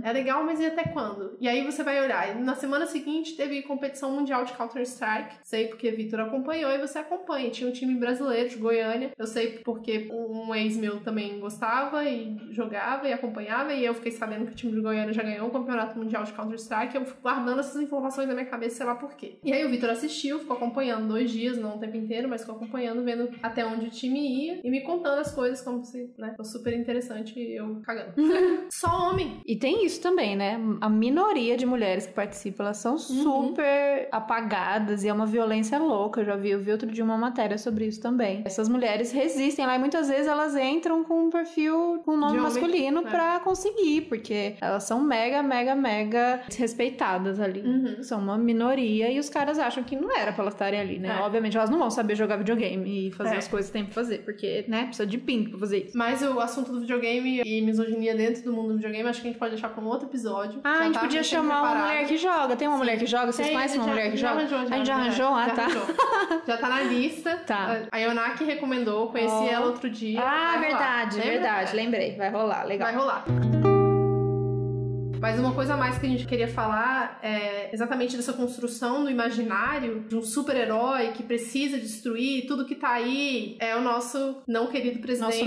[SPEAKER 2] É legal, mas e até quando? E aí você vai olhar. Na semana seguinte teve competição mundial de Counter-Strike. Sei porque Vitor acompanhou e você acompanha. Tinha um time brasileiro de Goiânia. Eu sei porque um ex meu também gostava e jogava e acompanhava. E eu fiquei sabendo que o time de Goiânia já ganhou o campeonato mundial de Counter-Strike. Eu fico guardando essas informações na minha cabeça, sei lá por quê. E aí o Vitor assistiu, ficou acompanhando 2 dias, não o tempo inteiro, mas ficou acompanhando, vendo até onde o time ia e me contando as coisas como se, né, foi super interessante e eu cagando. Só homem.
[SPEAKER 1] E tem isso também, né? A minoria de mulheres que participam, elas são super apagadas e é uma violência louca. Eu vi outro dia uma matéria sobre isso também. Essas mulheres resistem lá e muitas vezes elas entram com um perfil, com um nome masculino pra conseguir, porque elas são mega desrespeitadas ali. São uma minoria e os caras acham que não era pra elas estarem ali, né? Obviamente elas não vão saber jogar videogame e fazer as coisas que tem pra fazer, porque, né, precisa de pinto pra fazer isso.
[SPEAKER 2] Mas o assunto do videogame e misoginia dentro do mundo do videogame, acho que a gente pode deixar pra um outro episódio.
[SPEAKER 1] A gente podia chamar uma mulher que joga. Tem uma mulher que joga? Vocês conhecem uma mulher que joga? A gente já arranjou? Tá.
[SPEAKER 2] Já tá na lista.
[SPEAKER 1] Tá.
[SPEAKER 2] A Yonaki recomendou, conheci ela outro dia.
[SPEAKER 1] Verdade. Lembrei. Vai rolar, legal.
[SPEAKER 2] Vai rolar. Mas uma coisa a mais que a gente queria falar é exatamente dessa construção do imaginário de um super-herói que precisa destruir tudo que tá aí. É o nosso não querido presidente.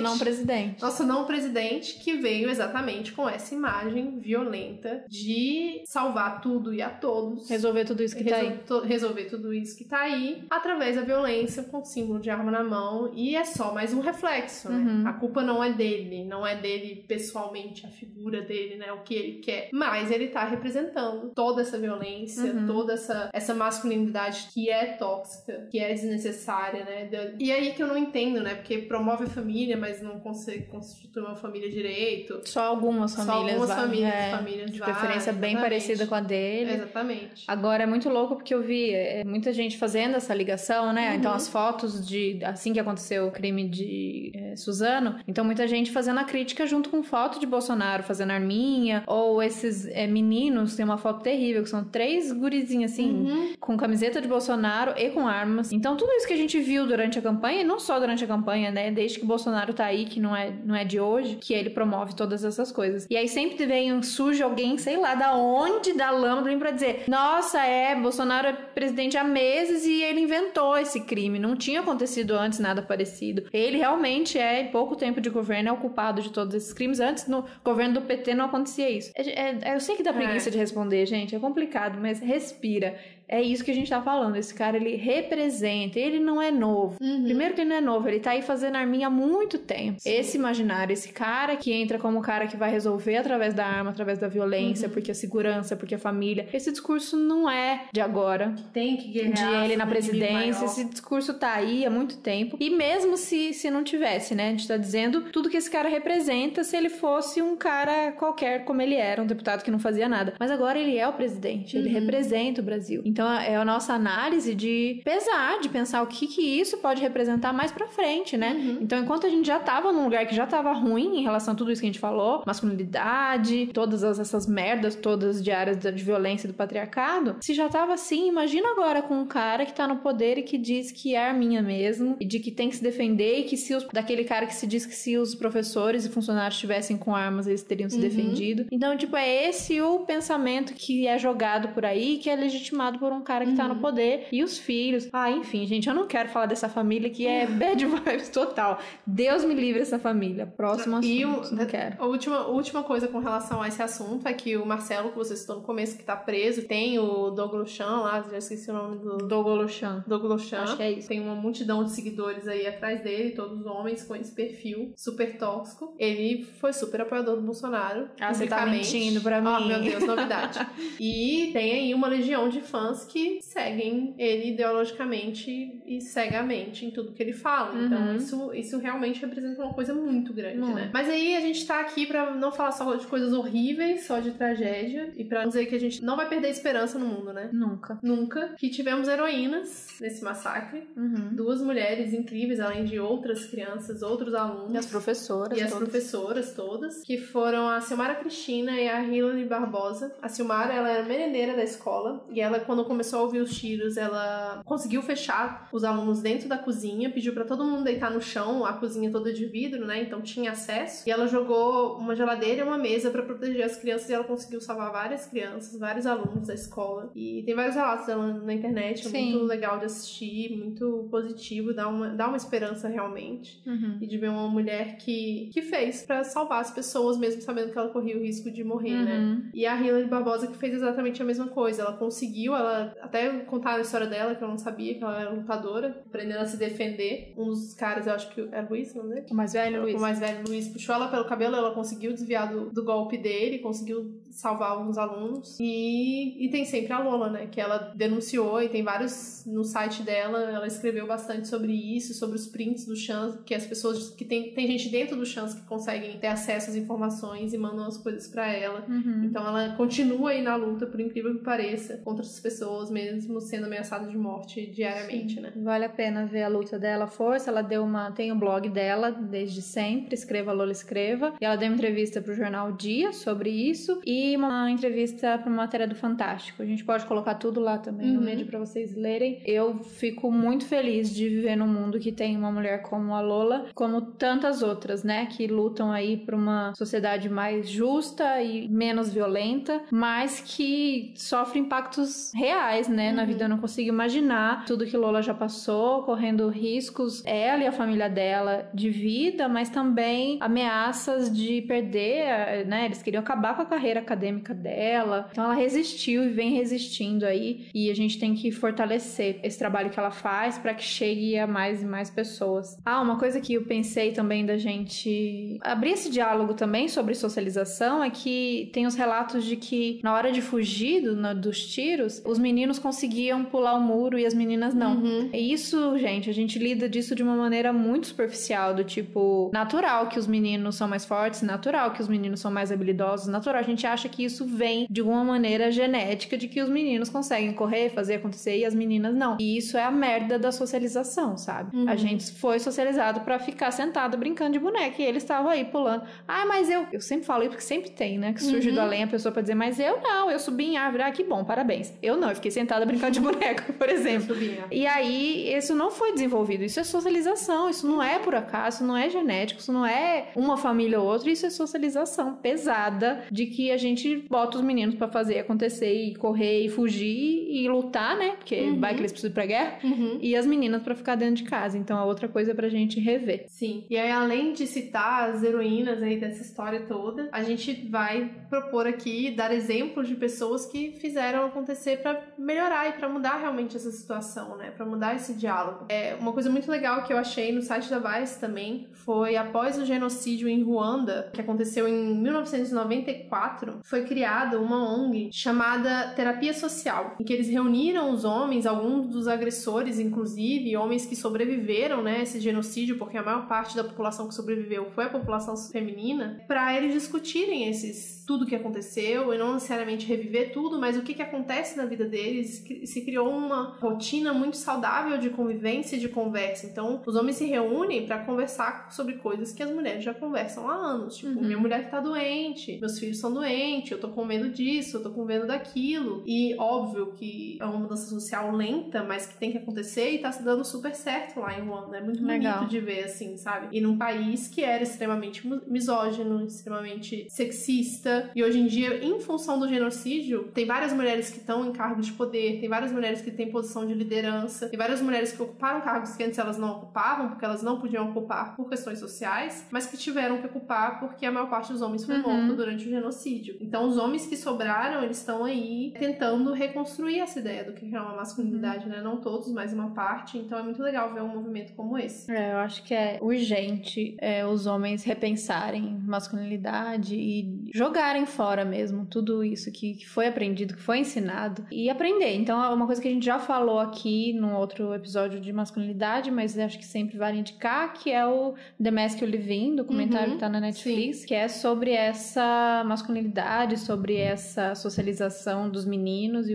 [SPEAKER 2] Nosso não presidente que veio exatamente com essa imagem violenta de salvar tudo e a todos.
[SPEAKER 1] Resolver tudo isso que tá aí.
[SPEAKER 2] Resolver tudo isso que tá aí através da violência com símbolo de arma na mão. E é só mais um reflexo, né? A culpa não é dele pessoalmente, a figura dele, né? O que ele quer. Mas ele tá representando toda essa violência, toda essa masculinidade que é tóxica, que é desnecessária, né? E aí que eu não entendo, né? Porque promove a família, mas não consegue constituir uma família direito.
[SPEAKER 1] Só algumas famílias. De preferência bem parecida com a dele.
[SPEAKER 2] Exatamente.
[SPEAKER 1] Agora é muito louco porque eu vi muita gente fazendo essa ligação, né? Então as fotos assim que aconteceu o crime de Suzano, então muita gente fazendo a crítica junto com foto de Bolsonaro, fazendo arminha, ou esses meninos, tem uma foto terrível, que são 3 gurizinhos assim, com camiseta de Bolsonaro e com armas. Então tudo isso que a gente viu durante a campanha, e não só durante a campanha, né, desde que o Bolsonaro tá aí, que não é de hoje, que ele promove todas essas coisas. E aí sempre surge alguém, sei lá, da onde, da lâmpada, pra dizer, nossa, Bolsonaro é presidente há meses e ele inventou esse crime, não tinha acontecido antes nada parecido. Ele realmente em pouco tempo de governo, é o culpado de todos esses crimes. Antes, no governo do PT, não acontecia isso. Eu sei que dá preguiça de responder, gente, é complicado, mas respira. É isso que a gente tá falando. Esse cara, ele representa, ele não é novo. Primeiro que ele não é novo, ele tá aí fazendo arminha há muito tempo. Sim. Esse imaginário, esse cara que entra como o cara que vai resolver através da arma, através da violência, porque a segurança, porque a família. Esse discurso não é de agora.
[SPEAKER 2] Tem que guerrear.
[SPEAKER 1] De ele na presidência. Esse discurso tá aí há muito tempo. E mesmo se não tivesse, né? A gente tá dizendo tudo que esse cara representa se ele fosse um cara qualquer como ele era, um deputado que não fazia nada. Mas agora ele é o presidente, ele representa o Brasil. Então é a nossa análise de pesar, de pensar o que isso pode representar mais pra frente, né? Então enquanto a gente já tava num lugar que já tava ruim em relação a tudo isso que a gente falou, masculinidade, todas essas merdas todas de áreas de violência do patriarcado, se já tava assim, imagina agora com um cara que tá no poder e que diz que é arminha mesmo, e de que tem que se defender, e que daquele cara que se diz que se os professores e funcionários estivessem com armas, eles teriam se defendido. Então, tipo, é esse o pensamento que é jogado por aí, que é legitimado por por um cara que tá no poder. E os filhos. Enfim, gente, eu não quero falar dessa família que é bad vibes total. Deus me livre dessa família. Próximo assunto, não quero.
[SPEAKER 2] A última coisa com relação a esse assunto é que o Marcelo, que você citou no começo, que tá preso, tem o Douglas Chan lá, já esqueci o nome do...
[SPEAKER 1] Douglas Chan.
[SPEAKER 2] Acho que é isso. Tem uma multidão de seguidores aí atrás dele, todos homens com esse perfil super tóxico. Ele foi super apoiador do Bolsonaro.
[SPEAKER 1] Você tá mentindo pra mim.
[SPEAKER 2] Meu Deus, novidade. E tem aí uma legião de fãs que seguem ele ideologicamente e cegamente em tudo que ele fala. Então isso realmente representa uma coisa muito grande, né? Mas aí a gente tá aqui pra não falar só de coisas horríveis, só de tragédia, e pra dizer que a gente não vai perder a esperança no mundo, né? Nunca. Que tivemos heroínas nesse massacre. 2 mulheres incríveis, além de outras crianças, outros alunos.
[SPEAKER 1] E as professoras
[SPEAKER 2] todas, que foram a Silmara Cristina e a Hilary Barbosa. A Silmara, ela era merendeira da escola, e ela, quando começou a ouvir os tiros, ela conseguiu fechar os alunos dentro da cozinha, pediu pra todo mundo deitar no chão, a cozinha toda de vidro, né? Então tinha acesso. E ela jogou uma geladeira e uma mesa pra proteger as crianças, e ela conseguiu salvar várias crianças, vários alunos da escola. E tem vários relatos dela na internet, é muito legal de assistir, muito positivo, dá uma esperança realmente. E de ver uma mulher que fez pra salvar as pessoas, mesmo sabendo que ela corria o risco de morrer, né? E a Hilary Barbosa, que fez exatamente a mesma coisa. Ela conseguiu, até contaram a história dela, que eu não sabia, que ela era lutadora, aprendendo a se defender. Um dos caras, eu acho que é Luiz, não é?
[SPEAKER 1] O mais velho,
[SPEAKER 2] Luiz, puxou ela pelo cabelo, ela conseguiu desviar do golpe dele, conseguiu salvar alguns alunos. E tem sempre a Lola, né? Que ela denunciou, e tem vários no site dela, ela escreveu bastante sobre isso, sobre os prints do Chans, que as pessoas, que tem gente dentro do Chans que conseguem ter acesso às informações e mandam as coisas pra ela. Então ela continua aí na luta, por incrível que pareça, contra as pessoas, mesmo sendo ameaçada de morte diariamente, né?
[SPEAKER 1] Vale a pena ver a luta dela, força. Ela tem o blog dela desde sempre, Escreva Lola Escreva, e ela deu uma entrevista pro jornal Dia sobre isso, e uma entrevista pra uma matéria do Fantástico. A gente pode colocar tudo lá também no meio pra vocês lerem. Eu fico muito feliz de viver num mundo que tem uma mulher como a Lola, como tantas outras, né, que lutam aí por uma sociedade mais justa e menos violenta, mas que sofre impactos reais, né, na vida. Eu não consigo imaginar tudo que Lola já passou, correndo riscos, ela e a família dela, de vida, mas também ameaças de perder, né, eles queriam acabar com a carreira acadêmica dela. Então ela resistiu e vem resistindo aí, e a gente tem que fortalecer esse trabalho que ela faz para que chegue a mais e mais pessoas. Uma coisa que eu pensei também da gente abrir esse diálogo também sobre socialização é que tem os relatos de que na hora de fugir dos tiros, os meninos conseguiam pular o muro e as meninas não. E isso, gente, a gente lida disso de uma maneira muito superficial, do tipo, natural que os meninos são mais fortes, natural que os meninos são mais habilidosos, natural. A gente acha que isso vem de alguma maneira genética, de que os meninos conseguem correr, fazer acontecer e as meninas não. E isso é a merda da socialização, sabe? A gente foi socializado pra ficar sentado brincando de boneca, e eles estavam aí pulando. Mas eu sempre falo isso porque sempre tem, né, que surge do além a pessoa pra dizer, mas eu não, eu subi em árvore, que bom, parabéns. Eu não, eu fiquei sentada brincando de boneca, por exemplo. E aí, isso não foi desenvolvido, isso é socialização, isso não é por acaso, isso não é genético, isso não é uma família ou outra, isso é socialização pesada, de que a gente bota os meninos pra fazer acontecer e correr e fugir e lutar, né, porque vai que eles precisam ir pra guerra, e as meninas pra ficar dentro de casa. Então, é outra coisa pra gente rever.
[SPEAKER 2] Sim. E aí, além de citar as heroínas aí dessa história toda, a gente vai propor aqui, dar exemplos de pessoas que fizeram acontecer pra melhorar e pra mudar realmente essa situação, né? Pra mudar esse diálogo. Uma coisa muito legal que eu achei no site da Vice também foi, após o genocídio em Ruanda, que aconteceu em 1994, foi criada uma ONG chamada Terapia Social, em que eles reuniram os homens, alguns dos agressores, inclusive, homens que sobreviveram, né, esse genocídio, porque a maior parte da população que sobreviveu foi a população feminina, para eles discutirem tudo que aconteceu, e não necessariamente reviver tudo, mas o que acontece na vida deles. Se criou uma rotina muito saudável de convivência e de conversa. Então, os homens se reúnem para conversar sobre coisas que as mulheres já conversam há anos. Tipo, minha mulher tá doente, meus filhos são doentes, eu tô com medo disso, eu tô com medo daquilo. E óbvio que é uma mudança social lenta, mas que tem que acontecer, e tá se dando super certo lá em Ruanda. É muito bonito de ver, assim, sabe? E num país que era extremamente misógino, extremamente sexista, e hoje em dia, em função do genocídio, tem várias mulheres que estão em cargos cargos de poder, tem várias mulheres que têm posição de liderança, tem várias mulheres que ocuparam cargos que antes elas não ocupavam, porque elas não podiam ocupar por questões sociais, mas que tiveram que ocupar porque a maior parte dos homens foi morto durante o genocídio. Então, os homens que sobraram, eles estão aí tentando reconstruir essa ideia do que é uma masculinidade, né? Não todos, mas uma parte. Então, é muito legal ver um movimento como esse.
[SPEAKER 1] Eu acho que é urgente os homens repensarem masculinidade e jogarem fora mesmo tudo isso que foi aprendido, que foi ensinado e aprender. Então, é uma coisa que a gente já falou aqui num outro episódio de masculinidade, mas acho que sempre vale indicar, que é o The Mask You Live In, documentário que tá na Netflix, que é sobre essa masculinidade, sobre essa socialização dos meninos e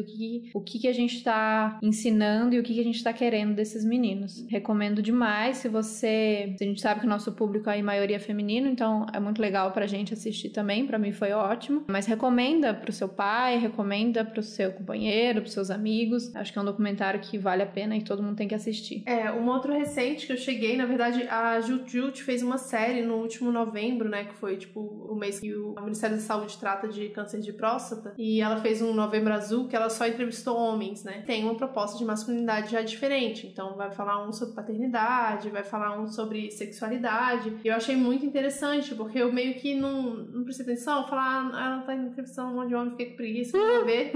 [SPEAKER 1] o que a gente tá ensinando e o que a gente tá querendo desses meninos. Recomendo demais. Se a gente sabe que o nosso público é em maioria feminino, então é muito legal pra gente assistir também, pra mim foi ótimo, mas recomenda pro seu pai, recomenda pro seu companheiro, pros seus amigos. Acho que é um documentário que vale a pena e todo mundo tem que assistir.
[SPEAKER 2] Um outro recente que eu cheguei, na verdade, a Jut fez uma série no último novembro, né, que foi tipo o mês que o Ministério da Saúde trata de câncer de próstata, e ela fez um Novembro Azul que ela só entrevistou homens, né? Tem uma proposta de masculinidade já diferente, então vai falar um sobre paternidade, vai falar um sobre sexualidade, e eu achei muito interessante, porque eu meio que não prestei atenção, falar, ela tá entrevistando um monte de homem, fiquei com preguiça, não vou ver.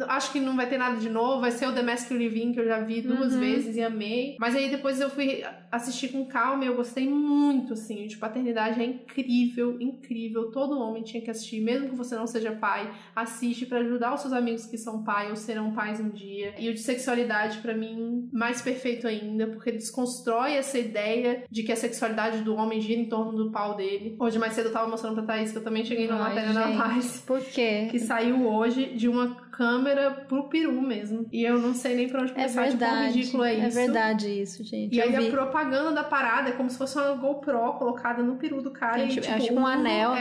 [SPEAKER 2] Acho que não vai ter nada de novo, vai ser o The Mask You Live In, que eu já vi 2 vezes e amei, mas aí depois eu fui assistir com calma e eu gostei muito, assim, de paternidade é incrível, incrível, todo homem tinha que assistir, mesmo que você não seja pai, assiste pra ajudar os seus amigos que são pai ou serão pais um dia. E o de sexualidade, pra mim, mais perfeito ainda, porque ele desconstrói essa ideia de que a sexualidade do homem gira em torno do pau dele. Hoje mais cedo eu tava mostrando pra Thaís que eu também cheguei numa matéria da Vice.
[SPEAKER 1] Por quê?
[SPEAKER 2] Que saiu hoje de uma câmera pro peru mesmo. E eu não sei nem pra onde começar, de quão ridículo é isso.
[SPEAKER 1] É verdade isso, gente.
[SPEAKER 2] E aí a propaganda da parada é como se fosse uma GoPro colocada no peru do cara.
[SPEAKER 1] Gente,
[SPEAKER 2] e, tipo,
[SPEAKER 1] acho um anel.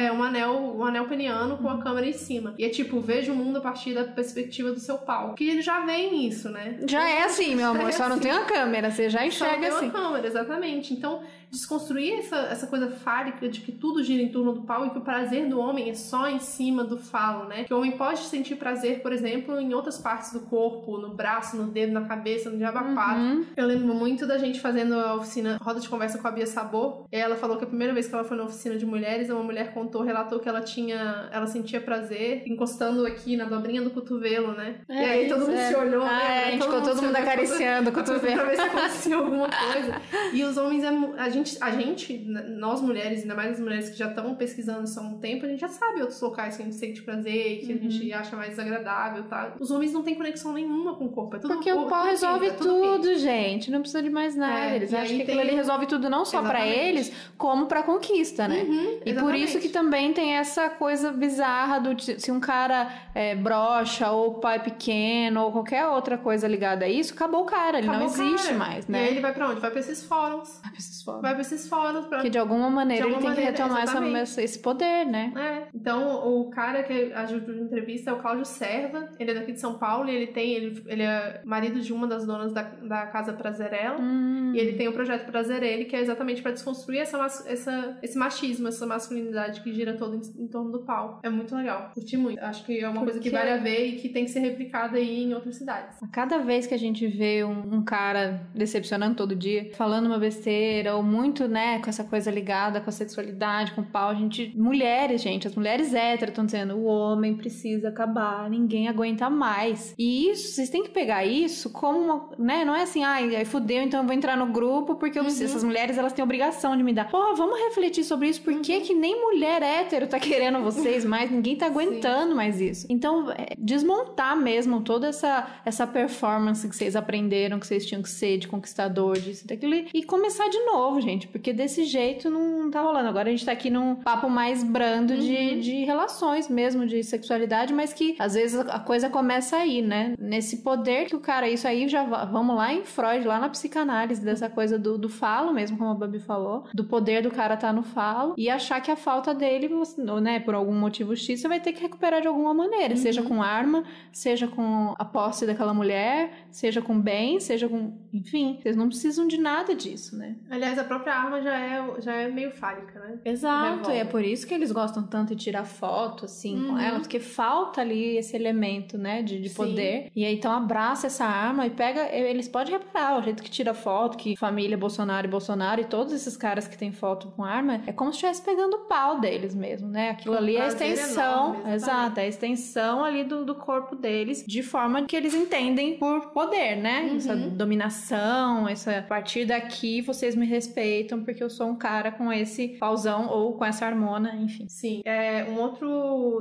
[SPEAKER 2] Um anel peniano com a câmera em cima. E é tipo, veja o mundo a partir da perspectiva do seu pau. Que ele já vem isso, né?
[SPEAKER 1] Já é assim, meu amor. Só não tem uma câmera, você já enxerga assim.
[SPEAKER 2] Só não tem uma câmera, exatamente. Então, desconstruir essa coisa fálica de que tudo gira em torno do pau e que o prazer do homem é só em cima do falo, né? Que o homem pode sentir prazer, por exemplo, em outras partes do corpo, no braço, no dedo, na cabeça, no diabo a quatro. Eu lembro muito da gente fazendo a oficina, roda de conversa com a Bia Sabor. E ela falou que a primeira vez que ela foi na oficina de mulheres, uma mulher relatou que ela sentia prazer encostando aqui na dobrinha do cotovelo, né? E aí todo mundo se olhou, né?
[SPEAKER 1] A gente ficou todo mundo acariciando o cotovelo
[SPEAKER 2] pra ver se acontecia alguma coisa. E os homens, nós mulheres, ainda mais as mulheres que já estão pesquisando isso há um tempo, a gente já sabe outros locais que a gente sente prazer e que a gente acha mais desagradável, tá? Os homens não têm conexão nenhuma com o corpo. É tudo
[SPEAKER 1] porque o pau resolve tudo, gente. Não precisa de mais nada. Eles acham que aquilo ali resolve tudo não só pra eles, como pra conquista, né? E por isso que também tem essa coisa bizarra do se um cara brocha ou o pai pequeno ou qualquer outra coisa ligada a isso, acabou o cara. Ele não existe mais, né?
[SPEAKER 2] E aí ele vai pra onde? Vai pra esses fóruns. Vai pra esses fóruns.
[SPEAKER 1] Que de alguma maneira ele tem que retomar esse poder, né?
[SPEAKER 2] Então, o cara que a Juju entrevista é o Cláudio Serva. Ele é daqui de São Paulo e ele é marido de uma das donas da Casa Prazerela. E ele tem o projeto Prazerele, que é exatamente pra desconstruir esse machismo, essa masculinidade que gira todo em torno do pau. É muito legal. Curti muito. Acho que é uma coisa que vale a ver e que tem que ser replicada aí em outras cidades.
[SPEAKER 1] A cada vez que a gente vê um cara decepcionando todo dia, falando uma besteira, ou muito, né, com essa coisa ligada com a sexualidade, com o pau, mulheres, gente, as mulheres héteras estão dizendo, o homem precisa acabar, ninguém aguenta mais. E isso, vocês têm que pegar isso como uma, né, não é assim, aí fudeu, então eu vou entrar no grupo, porque essas mulheres, elas têm obrigação de me dar. Porra, vamos refletir sobre isso, por que nem mulher hétero tá querendo vocês mais, ninguém tá aguentando mais isso. Então, desmontar mesmo toda essa performance que vocês aprenderam, que vocês tinham que ser de conquistador, disso e daquilo, e começar de novo, gente, porque desse jeito não tá rolando. Agora a gente tá aqui num papo mais brando de relações mesmo, de sexualidade, mas que às vezes a coisa começa aí, né? Nesse poder que o cara, isso aí já vamos lá em Freud, lá na psicanálise, dessa coisa do falo mesmo, como a Babi falou, do poder do cara tá no falo, e achar que a falta dele, né, por algum motivo X, você vai ter que recuperar de alguma maneira, seja com arma, seja com a posse daquela mulher, seja com bem, seja com... Enfim, vocês não precisam de nada disso, né?
[SPEAKER 2] Aliás, a própria arma já é meio fálica, né?
[SPEAKER 1] Exato, e é por isso que eles gostam tanto de tirar foto, assim, com ela, porque falta ali esse elemento, né, de poder. E aí, então, abraça essa arma e pega... Eles podem reparar o jeito que tira foto, que família Bolsonaro e todos esses caras que tem foto com arma, é como se estivesse pegando o pau deles mesmo, né? Aquilo ali é a extensão...
[SPEAKER 2] Enorme,
[SPEAKER 1] exato, é a extensão ali do corpo deles, de forma que eles entendem por poder, né? Essa dominação, a partir daqui vocês me respeitam porque eu sou um cara com esse pauzão ou com essa harmona, enfim.
[SPEAKER 2] Sim,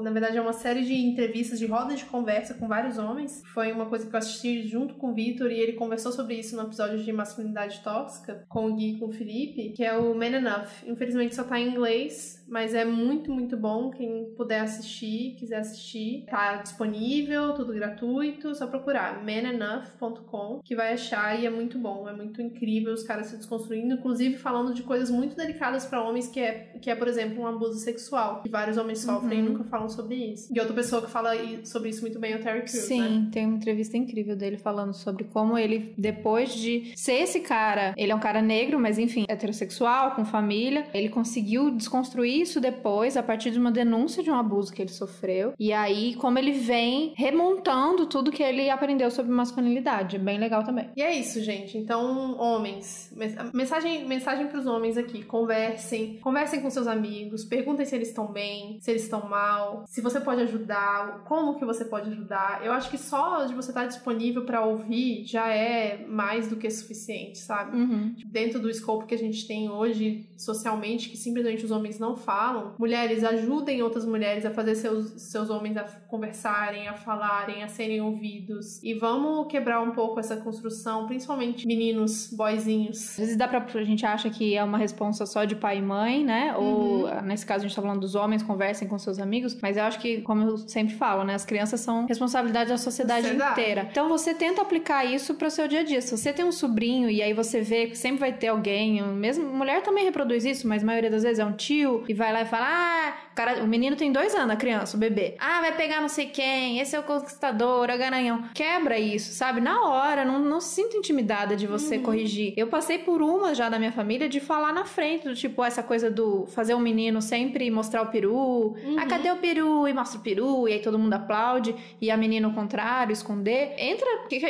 [SPEAKER 2] na verdade é uma série de entrevistas, de rodas de conversa com vários homens. Foi uma coisa que eu assisti junto com o Vitor e ele conversou sobre isso no episódio de masculinidade tóxica com o Gui e com o Felipe, que é o Man Enough. Infelizmente só tá em inglês, mas é muito, muito bom. Quem puder assistir, quiser assistir, tá disponível, tudo gratuito, só procurar manenough.com que vai achar, e é muito bom, é muito incrível os caras se desconstruindo, inclusive falando de coisas muito delicadas pra homens, que é, por exemplo, um abuso sexual, que vários homens sofrem e nunca falam sobre isso. E outra pessoa que fala sobre isso muito bem é o Terry Crews,
[SPEAKER 1] Sim,
[SPEAKER 2] né?
[SPEAKER 1] tem uma entrevista incrível dele falando sobre como ele, depois de ser esse cara, ele é um cara negro, mas enfim, heterossexual, com família, ele conseguiu desconstruir isso depois, a partir de uma denúncia de um abuso que ele sofreu, e aí como ele vem remontando tudo que ele aprendeu sobre masculinidade, bem legal também.
[SPEAKER 2] E é isso, gente. Então, homens, mensagem pros homens aqui, conversem com seus amigos, perguntem se eles estão bem, se eles estão mal, se você pode ajudar, como que você pode ajudar. Eu acho que só de você estar disponível pra ouvir já é mais do que suficiente, sabe? Dentro do escopo que a gente tem hoje, socialmente, que simplesmente os homens não falam, mulheres, ajudem outras mulheres a fazer seus homens a conversarem, a falarem, a serem ouvidos. E vamos quebrar um pouco essa construção, principalmente meninos, boyzinhos.
[SPEAKER 1] Às vezes a gente acha que é uma responsa só de pai e mãe, né? Ou, nesse caso, a gente tá falando dos homens, conversem com seus amigos, mas eu acho que, como eu sempre falo, né? As crianças são responsabilidade da sociedade inteira. Então, você tenta aplicar isso pro seu dia a dia. Se você tem um sobrinho e aí você vê que sempre vai ter alguém, mesmo mulher também reproduz isso, mas a maioria das vezes é um tio, e vai lá e fala, o menino tem 2 anos, a criança, o bebê. Vai pegar não sei quem, esse é o conquistador, é o garanhão. Quebra isso, sabe? Na hora, não se sinta intimidada de você corrigir. Eu passei por uma já da minha família de falar na frente, do tipo, essa coisa do fazer um menino sempre mostrar o peru. Cadê o peru? E mostra o peru, e aí todo mundo aplaude, e a menina ao contrário, esconder. Entra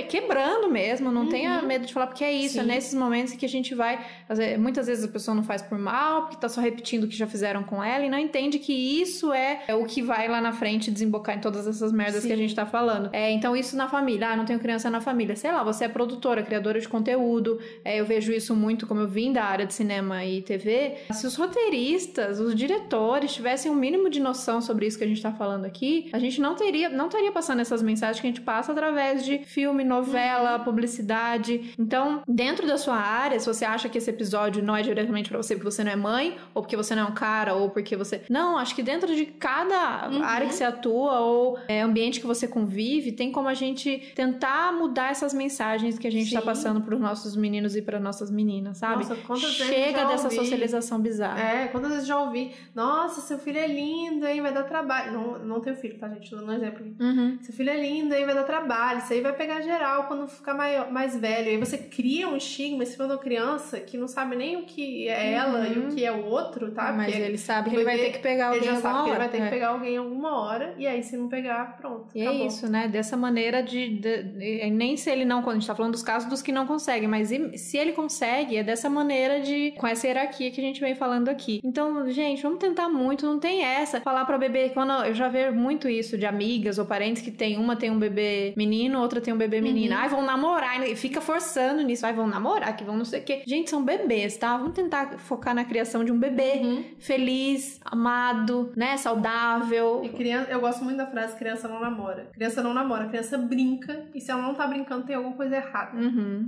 [SPEAKER 1] quebrando mesmo, não tenha medo de falar, porque é isso, é nesses momentos que a gente vai fazer. Muitas vezes a pessoa não faz por mal, porque tá só repetindo o que já fizeram com ela, e não entende que isso é o que vai lá na frente desembocar em todas essas merdas que a gente tá falando. Então isso na família, não tenho criança na família, sei lá, você é produtora, criadora de conteúdo, eu vejo isso muito, como eu vim da área de cinema e TV, se os roteiristas, os diretores tivessem um mínimo de noção sobre isso que a gente tá falando aqui, a gente não estaria passando essas mensagens que a gente passa através de filme, novela, publicidade. Então, dentro da sua área, se você acha que esse episódio não é diretamente pra você porque você não é mãe, ou porque você não é um cara, ou porque você... Não, acho que dentro de cada área que você atua, ou ambiente que você convive, tem como a gente tentar mudar essas mensagens que a gente tá passando pros nossos meninos e para nossas meninas, sabe?
[SPEAKER 2] Nossa, quantas vezes
[SPEAKER 1] chega dessa socialização bizarra.
[SPEAKER 2] Quantas vezes já ouvi, nossa, seu filho é lindo, hein, vai dar trabalho. Não tenho filho, tá, gente? Tô dando um exemplo aqui. Seu filho é lindo, hein, vai dar trabalho. Isso aí vai pegar geral quando ficar mais velho. E aí você cria um estigma em cima de uma criança que não sabe nem o que é ela e o que é o outro, tá?
[SPEAKER 1] Mas ele sabe que ele vai ter que pegar alguém alguma hora. Ele já sabe que ele vai ter que pegar alguém alguma hora, e aí se não pegar, pronto, e
[SPEAKER 2] acabou.
[SPEAKER 1] É isso, né? Dessa maneira nem se ele não... Quando a gente tá falando dos casos dos que não conseguem, mas se ele consegue, é dessa maneira com essa hierarquia que a gente vem falando aqui. Então, gente, vamos tentar muito, não tem essa. Falar pra bebê, quando eu já vejo muito isso de amigas ou parentes que uma tem um bebê menino, outra tem um bebê menina. Vão namorar, e fica forçando nisso. Vão namorar, que vão não sei o quê. Gente, são bebês, tá? Vamos tentar focar na criação de um bebê feliz, amado, né? Saudável.
[SPEAKER 2] E criança, eu gosto muito da frase criança não namora. Criança não namora, criança brinca, e se ela não tá brincando, tem alguma coisa errada.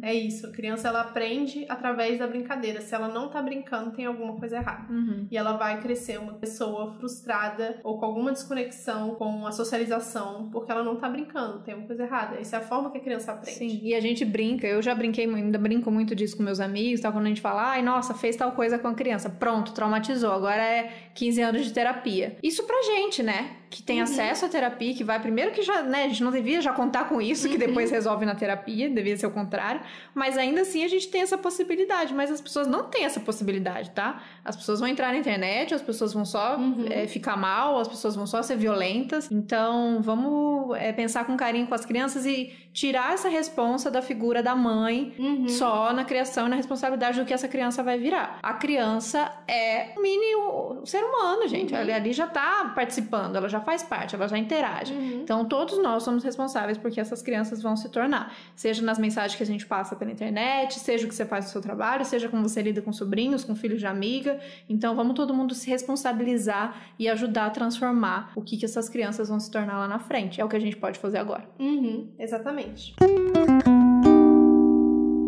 [SPEAKER 2] É isso, a criança ela aprende através da brincadeira. Se ela não tá brincando, tem alguma coisa errada. E ela vai crescer uma pessoa frustrada ou com alguma desconexão com a socialização, porque ela não tá brincando, tem uma coisa errada. Essa é a forma que a criança aprende.
[SPEAKER 1] Sim, e a gente brinca, eu já brinquei, ainda brinco muito disso com meus amigos, tá? Quando a gente fala, ai, nossa, fez tal coisa com a criança, pronto, traumatizou, agora é 15 anos de terapia. Isso pra gente, né? que tem acesso à terapia, que vai primeiro que já, né, a gente não devia já contar com isso, que depois resolve na terapia, devia ser o contrário, mas ainda assim a gente tem essa possibilidade, mas as pessoas não têm essa possibilidade, tá? As pessoas vão entrar na internet, as pessoas vão só ficar mal, as pessoas vão só ser violentas, então vamos pensar com carinho com as crianças e tirar essa responsa da figura da mãe só na criação e na responsabilidade do que essa criança vai virar. A criança é um mini ser humano, gente. Ela ali já tá participando, ela já faz parte, ela já interage. Então, todos nós somos responsáveis por que essas crianças vão se tornar. Seja nas mensagens que a gente passa pela internet, seja o que você faz no seu trabalho, seja como você lida com sobrinhos, com filhos de amiga. Então, vamos todo mundo se responsabilizar e ajudar a transformar o que essas crianças vão se tornar lá na frente. É o que a gente pode fazer agora.
[SPEAKER 2] Exatamente.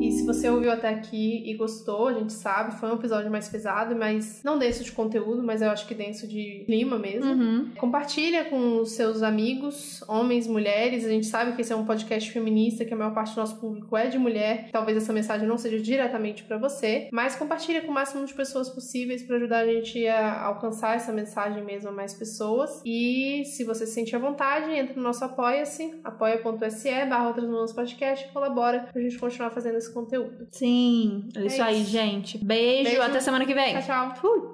[SPEAKER 2] E se você ouviu até aqui e gostou, a gente sabe, foi um episódio mais pesado, mas não denso de conteúdo, mas eu acho que denso de clima mesmo. Compartilha com os seus amigos, homens, mulheres. A gente sabe que esse é um podcast feminista, que a maior parte do nosso público é de mulher. Talvez essa mensagem não seja diretamente pra você, mas compartilha com o máximo de pessoas possíveis pra ajudar a gente a alcançar essa mensagem mesmo a mais pessoas. E se você se sentir à vontade, entra no nosso Apoia-se, apoia.se/Outras Mamas Podcast e colabora pra gente continuar fazendo esse conteúdo.
[SPEAKER 1] Sim, é isso aí, gente. Beijo, até semana que vem.
[SPEAKER 2] Tchau, tchau.
[SPEAKER 1] Fui.